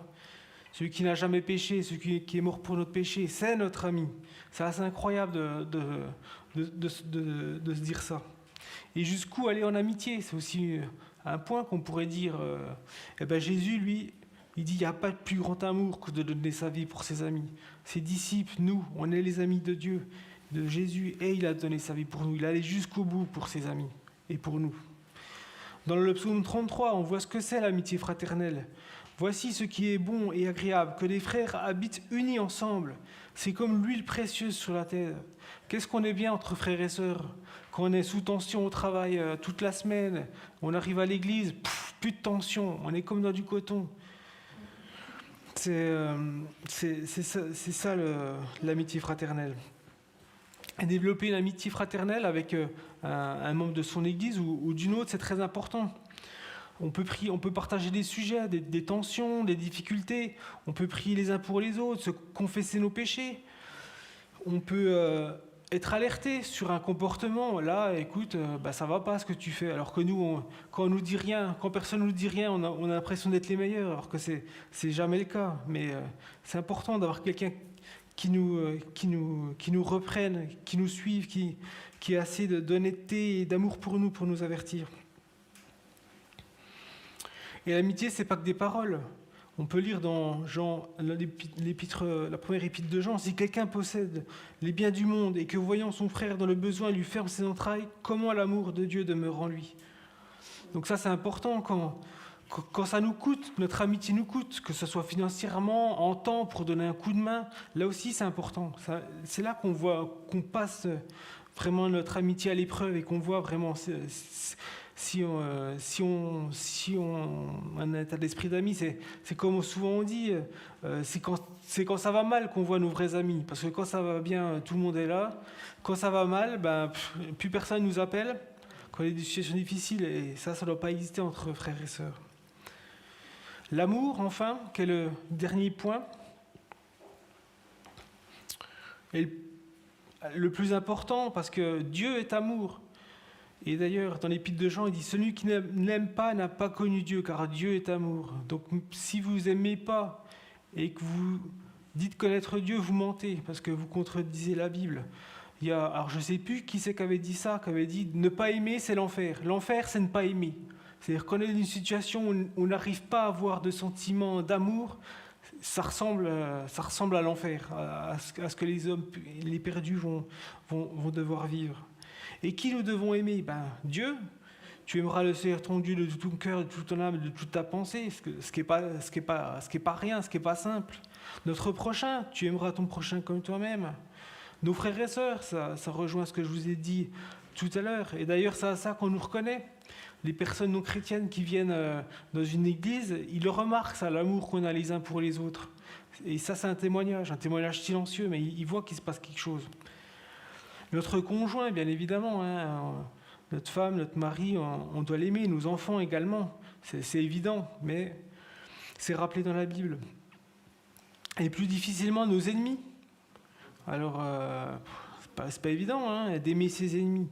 Speaker 7: celui qui n'a jamais péché, celui qui est mort pour notre péché, c'est notre ami. C'est assez incroyable de se dire ça. Et jusqu'où aller en amitié? C'est aussi un point qu'on pourrait dire. Jésus, lui, il dit, il n'y a pas de plus grand amour que de donner sa vie pour ses amis. Ses disciples, nous, on est les amis de Dieu, de Jésus, et il a donné sa vie pour nous. Il est allé jusqu'au bout pour ses amis et pour nous. Dans le psaume 33, on voit ce que c'est l'amitié fraternelle. Voici ce qui est bon et agréable, que les frères habitent unis ensemble. C'est comme l'huile précieuse sur la terre. Qu'est-ce qu'on est bien entre frères et sœurs? Quand on est sous tension au travail toute la semaine, on arrive à l'église, plus de tension, on est comme dans du coton. C'est ça l'amitié fraternelle. Et développer une amitié fraternelle avec un membre de son église ou d'une autre, c'est très important. On peut partager des sujets, des tensions, des difficultés. On peut prier les uns pour les autres, se confesser nos péchés. On peut être alerté sur un comportement. Là, écoute, ça va pas ce que tu fais. Alors que nous, quand on nous dit rien, quand personne nous dit rien, on a l'impression d'être les meilleurs, alors que c'est jamais le cas. Mais c'est important d'avoir quelqu'un qui nous reprenne, qui nous suive, qui a assez d'honnêteté et d'amour pour nous avertir. Et l'amitié, c'est pas que des paroles. On peut lire dans Jean, la première épître de Jean, si quelqu'un possède les biens du monde et que voyant son frère dans le besoin lui ferme ses entrailles, comment l'amour de Dieu demeure en lui? Donc ça, c'est important quand ça nous coûte, notre amitié nous coûte, que ce soit financièrement, en temps, pour donner un coup de main, là aussi c'est important. C'est là qu'on voit, qu'on passe vraiment notre amitié à l'épreuve et qu'on voit vraiment si on a un état d'esprit d'amis, c'est comme souvent on dit, c'est quand ça va mal qu'on voit nos vrais amis. Parce que quand ça va bien, tout le monde est là. Quand ça va mal, plus personne nous appelle. Quand il y a des situations difficiles, et ça ne doit pas exister entre frères et sœurs. L'amour, enfin, qui est le dernier point, est le plus important, parce que Dieu est amour. Et d'ailleurs, dans l'épître de Jean, il dit « Celui qui n'aime pas n'a pas connu Dieu, car Dieu est amour. » Donc, si vous n'aimez pas et que vous dites connaître Dieu, vous mentez, parce que vous contredisez la Bible. Alors, je ne sais plus qui c'est qui avait dit ça, qui avait dit « Ne pas aimer, c'est l'enfer. L'enfer, c'est ne pas aimer. » C'est-à-dire qu'on est dans une situation où on n'arrive pas à avoir de sentiment d'amour, ça ressemble à l'enfer, à ce que les hommes, les perdus vont devoir vivre. Et qui nous devons aimer? Dieu. Tu aimeras le Seigneur ton Dieu de tout ton cœur, de toute ton âme, de toute ta pensée, ce qui est pas rien, ce qui est pas simple. Notre prochain, tu aimeras ton prochain comme toi-même. Nos frères et sœurs, ça rejoint ce que je vous ai dit tout à l'heure. Et d'ailleurs, c'est à ça qu'on nous reconnaît. Les personnes non chrétiennes qui viennent dans une église, ils le remarquent, ça, l'amour qu'on a les uns pour les autres. Et ça, c'est un témoignage silencieux, mais ils voient qu'il se passe quelque chose. Notre conjoint, bien évidemment, notre femme, notre mari, on doit l'aimer, nos enfants également, c'est évident, mais c'est rappelé dans la Bible. Et plus difficilement, nos ennemis. Alors, c'est pas évident d'aimer ses ennemis.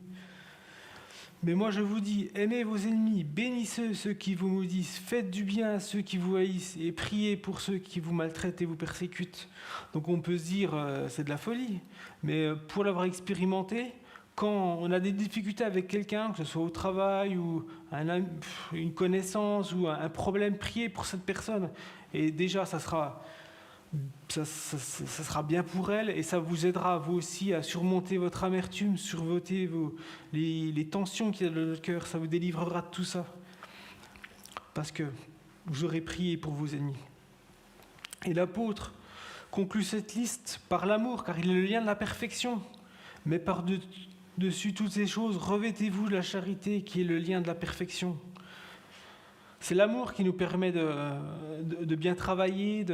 Speaker 7: Mais moi, je vous dis, aimez vos ennemis, bénissez ceux qui vous maudissent, faites du bien à ceux qui vous haïssent et priez pour ceux qui vous maltraitent et vous persécutent. Donc on peut se dire, c'est de la folie. Mais pour l'avoir expérimenté, quand on a des difficultés avec quelqu'un, que ce soit au travail ou une connaissance ou un problème, priez pour cette personne. Et déjà, ça sera bien pour elle et ça vous aidera, vous aussi, à surmonter votre amertume, surmonter les tensions qu'il y a dans notre cœur. Ça vous délivrera de tout ça. Parce que vous aurez prié pour vos ennemis. Et l'apôtre conclut cette liste par l'amour, car il est le lien de la perfection. Mais par-dessus toutes ces choses, revêtez-vous de la charité, qui est le lien de la perfection. C'est l'amour qui nous permet de bien travailler,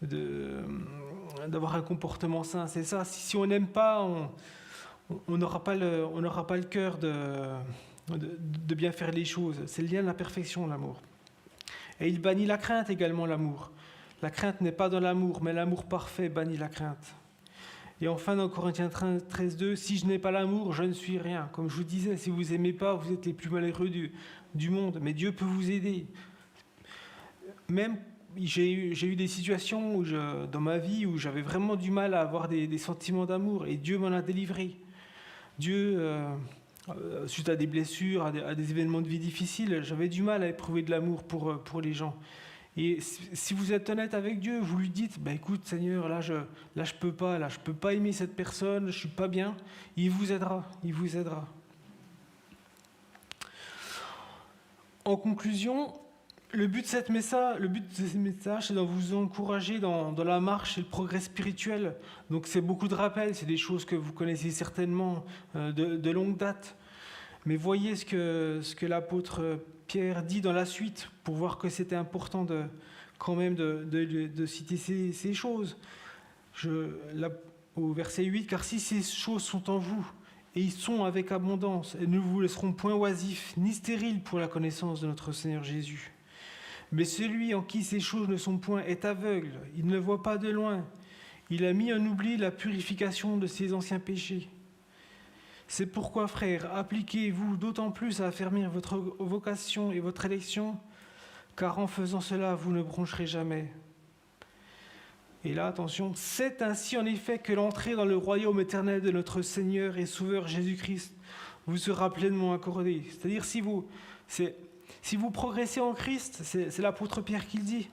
Speaker 7: d'avoir un comportement sain. C'est ça. Si on n'aime pas, on n'aura pas le cœur de bien faire les choses. C'est le lien de la perfection, l'amour. Et il bannit la crainte également, l'amour. La crainte n'est pas dans l'amour, mais l'amour parfait bannit la crainte. Et enfin, dans Corinthiens 13:2, si je n'ai pas l'amour, je ne suis rien. Comme je vous disais, si vous n'aimez pas, vous êtes les plus malheureux du monde. Mais Dieu peut vous aider. Même, j'ai eu des situations dans ma vie où j'avais vraiment du mal à avoir des sentiments d'amour. Et Dieu m'en a délivré. Dieu, suite à des blessures, à des événements de vie difficiles, j'avais du mal à éprouver de l'amour pour les gens. Et si vous êtes honnête avec Dieu, vous lui dites, écoute Seigneur, là je peux pas aimer cette personne, je suis pas bien. Il vous aidera. En conclusion, le but de ce message, c'est de vous encourager dans la marche et le progrès spirituel. Donc c'est beaucoup de rappels, c'est des choses que vous connaissez certainement de longue date. Mais voyez ce que l'apôtre Pierre dit dans la suite pour voir que c'était important quand même de citer ces choses. Au verset 8, « Car si ces choses sont en vous, et ils sont avec abondance, elles ne vous laisseront point oisifs, ni stériles pour la connaissance de notre Seigneur Jésus. Mais celui en qui ces choses ne sont point est aveugle, il ne voit pas de loin. Il a mis en oubli la purification de ses anciens péchés. C'est pourquoi, frères, appliquez-vous d'autant plus à affermir votre vocation et votre élection, car en faisant cela, vous ne broncherez jamais. » Et là, attention, « C'est ainsi en effet que l'entrée dans le royaume éternel de notre Seigneur et Sauveur Jésus-Christ vous sera pleinement accordée. » C'est-à-dire, Si vous progressez en Christ, c'est l'apôtre Pierre qui le dit,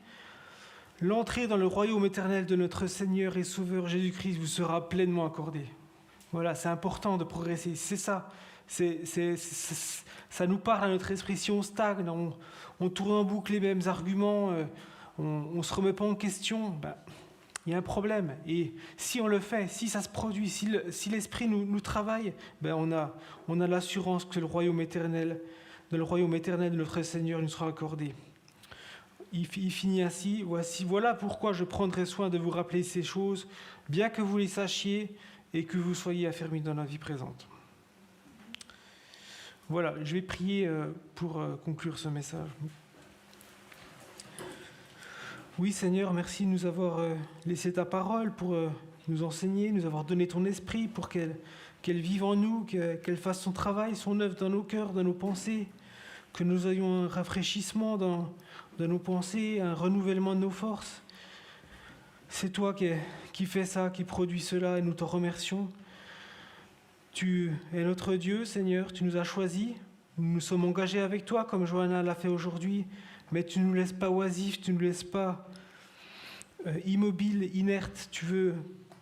Speaker 7: l'entrée dans le royaume éternel de notre Seigneur et Sauveur Jésus-Christ vous sera pleinement accordée. Voilà, c'est important de progresser, c'est ça. Ça nous parle à notre esprit. Si on stagne, on tourne en boucle les mêmes arguments, on ne se remet pas en question, il y a un problème. Et si on le fait, si ça se produit, si l'esprit nous travaille, on a l'assurance que le royaume éternel de notre Seigneur nous sera accordé. Il finit ainsi, voici, voilà pourquoi je prendrai soin de vous rappeler ces choses, bien que vous les sachiez et que vous soyez affermis dans la vie présente. Voilà, je vais prier pour conclure ce message. Oui, Seigneur, merci de nous avoir laissé ta parole pour nous enseigner, nous avoir donné ton esprit pour qu'elle vive en nous, qu'elle fasse son travail, son œuvre dans nos cœurs, dans nos pensées, que nous ayons un rafraîchissement dans nos pensées, un renouvellement de nos forces. C'est toi qui fais ça, qui produit cela, et nous t'en remercions. Tu es notre Dieu, Seigneur, tu nous as choisis, nous nous sommes engagés avec toi, comme Johanna l'a fait aujourd'hui, mais tu ne nous laisses pas oisifs, tu ne nous laisses pas immobiles, inertes. Tu veux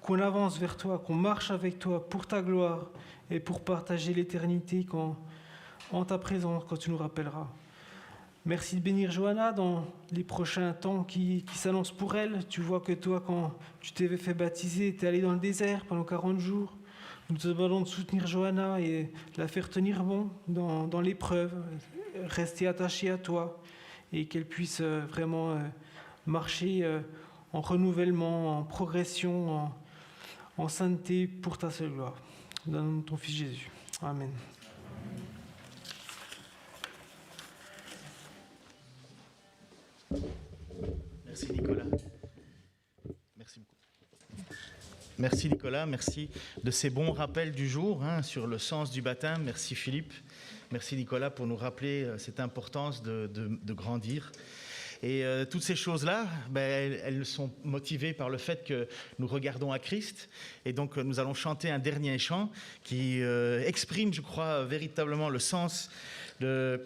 Speaker 7: qu'on avance vers toi, qu'on marche avec toi pour ta gloire et pour partager l'éternité en ta présence, quand tu nous rappelleras. Merci de bénir Johanna dans les prochains temps qui s'annoncent pour elle. Tu vois que toi, quand tu t'es fait baptiser, tu es allé dans le désert pendant 40 jours. Nous te demandons de soutenir Johanna et de la faire tenir bon dans l'épreuve, rester attachée à toi et qu'elle puisse vraiment marcher en renouvellement, en progression, en sainteté pour ta seule gloire. Dans le nom de ton Fils Jésus. Amen.
Speaker 1: Merci Nicolas. Merci beaucoup. Merci Nicolas, merci de ces bons rappels du jour sur le sens du baptême. Merci Philippe, merci Nicolas pour nous rappeler cette importance de grandir. Et toutes ces choses-là, elles sont motivées par le fait que nous regardons à Christ. Et donc nous allons chanter un dernier chant qui exprime, je crois, véritablement le sens de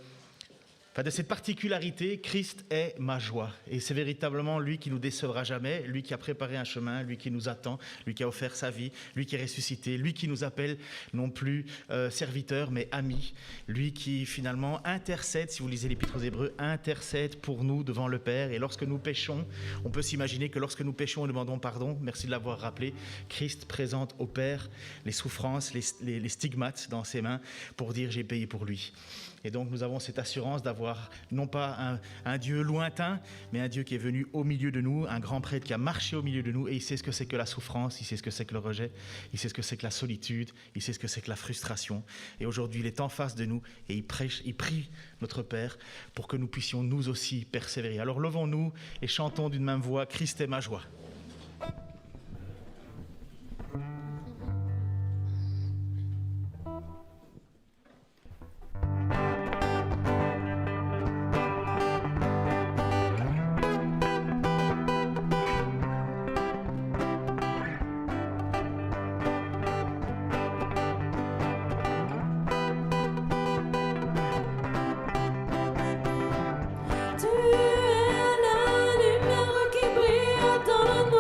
Speaker 1: cette particularité. Christ est ma joie. Et c'est véritablement lui qui nous décevra jamais, lui qui a préparé un chemin, lui qui nous attend, lui qui a offert sa vie, lui qui est ressuscité, lui qui nous appelle non plus serviteurs mais amis, lui qui finalement intercède, si vous lisez l'Épître aux Hébreux, intercède pour nous devant le Père. Et lorsque nous péchons, on peut s'imaginer que lorsque nous péchons, nous demandons pardon, merci de l'avoir rappelé, Christ présente au Père les souffrances, les stigmates dans ses mains pour dire j'ai payé pour lui. Et donc nous avons cette assurance d'avoir non pas un Dieu lointain, mais un Dieu qui est venu au milieu de nous, un grand prêtre qui a marché au milieu de nous, et il sait ce que c'est que la souffrance, il sait ce que c'est que le rejet, il sait ce que c'est que la solitude, il sait ce que c'est que la frustration. Et aujourd'hui, il est en face de nous et il prie notre Père pour que nous puissions nous aussi persévérer. Alors levons-nous et chantons d'une même voix, Christ est ma joie.
Speaker 6: Tu es la lumière qui brille dans le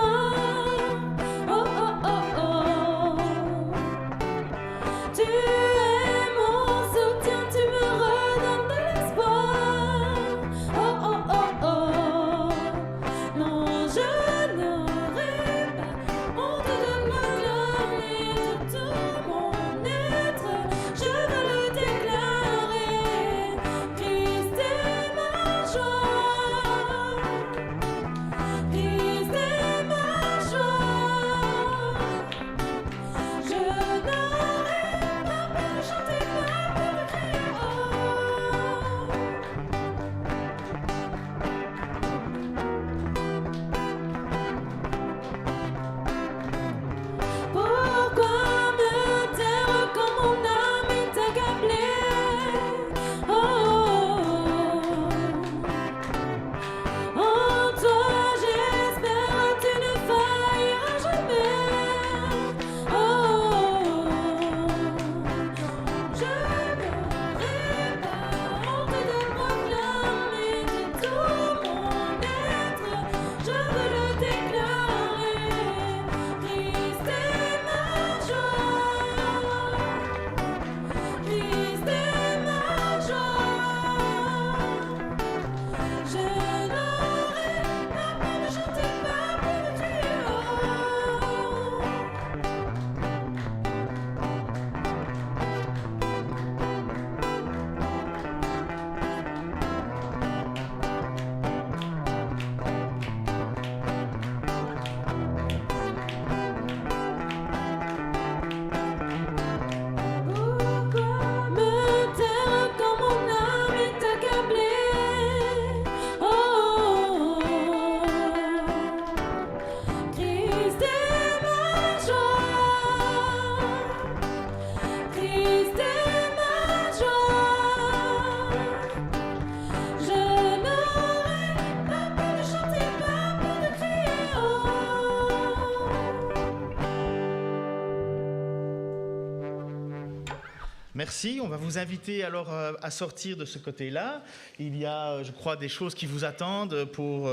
Speaker 1: Merci. On va vous inviter alors à sortir de ce côté-là. Il y a, je crois, des choses qui vous attendent pour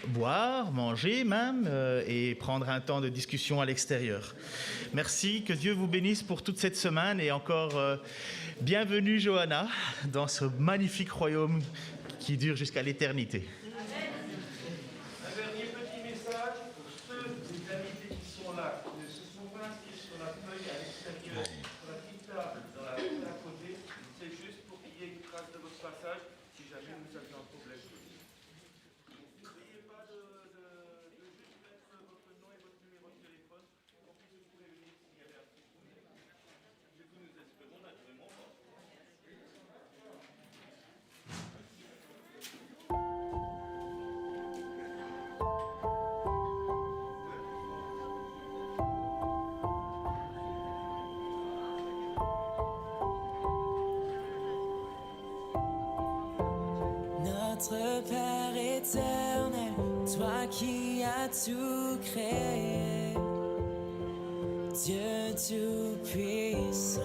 Speaker 1: boire, manger même, et prendre un temps de discussion à l'extérieur. Merci. Que Dieu vous bénisse pour toute cette semaine et encore bienvenue, Johanna, dans ce magnifique royaume qui dure jusqu'à l'éternité.
Speaker 8: Un dernier petit message pour ceux des invités qui sont là, qui ne se sont pas inscrits sur la feuille à l'extérieur, sur la petite table, dans la table à côté. C'est juste pour qu'il y ait une trace de votre passage si jamais vous avez un problème. N'oubliez pas de juste mettre votre nom et votre numéro de téléphone pour qu'on puisse vous prévenir s'il y avait un petit problème. Du coup, nous espérons naturellement.
Speaker 6: Notre Père éternel, toi qui as tout créé, Dieu tout-puissant,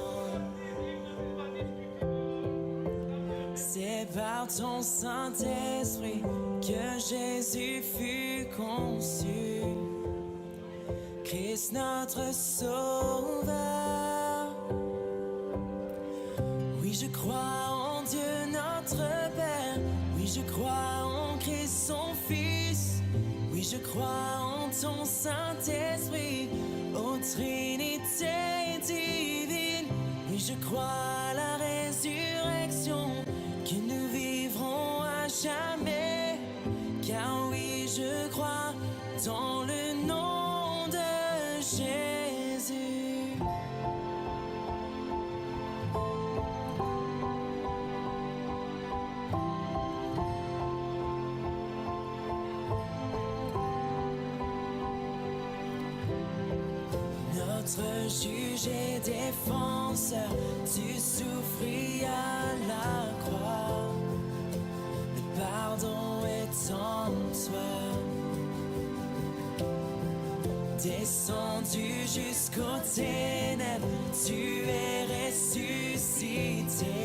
Speaker 6: c'est par ton Saint-Esprit que Jésus fut conçu, Christ notre Sauveur. Oui, je crois en Dieu notre Père. Oui, je crois en Christ son Fils. Oui, je crois en ton Saint-Esprit, ô Trinité divine. Oui, je crois à la résurrection, que nous vivrons à jamais. Car oui, je crois dans le nom de Jésus. Notre juge et défenseur, tu souffris à la croix. Le pardon est en toi. Descendu jusqu'aux ténèbres, tu es ressuscité.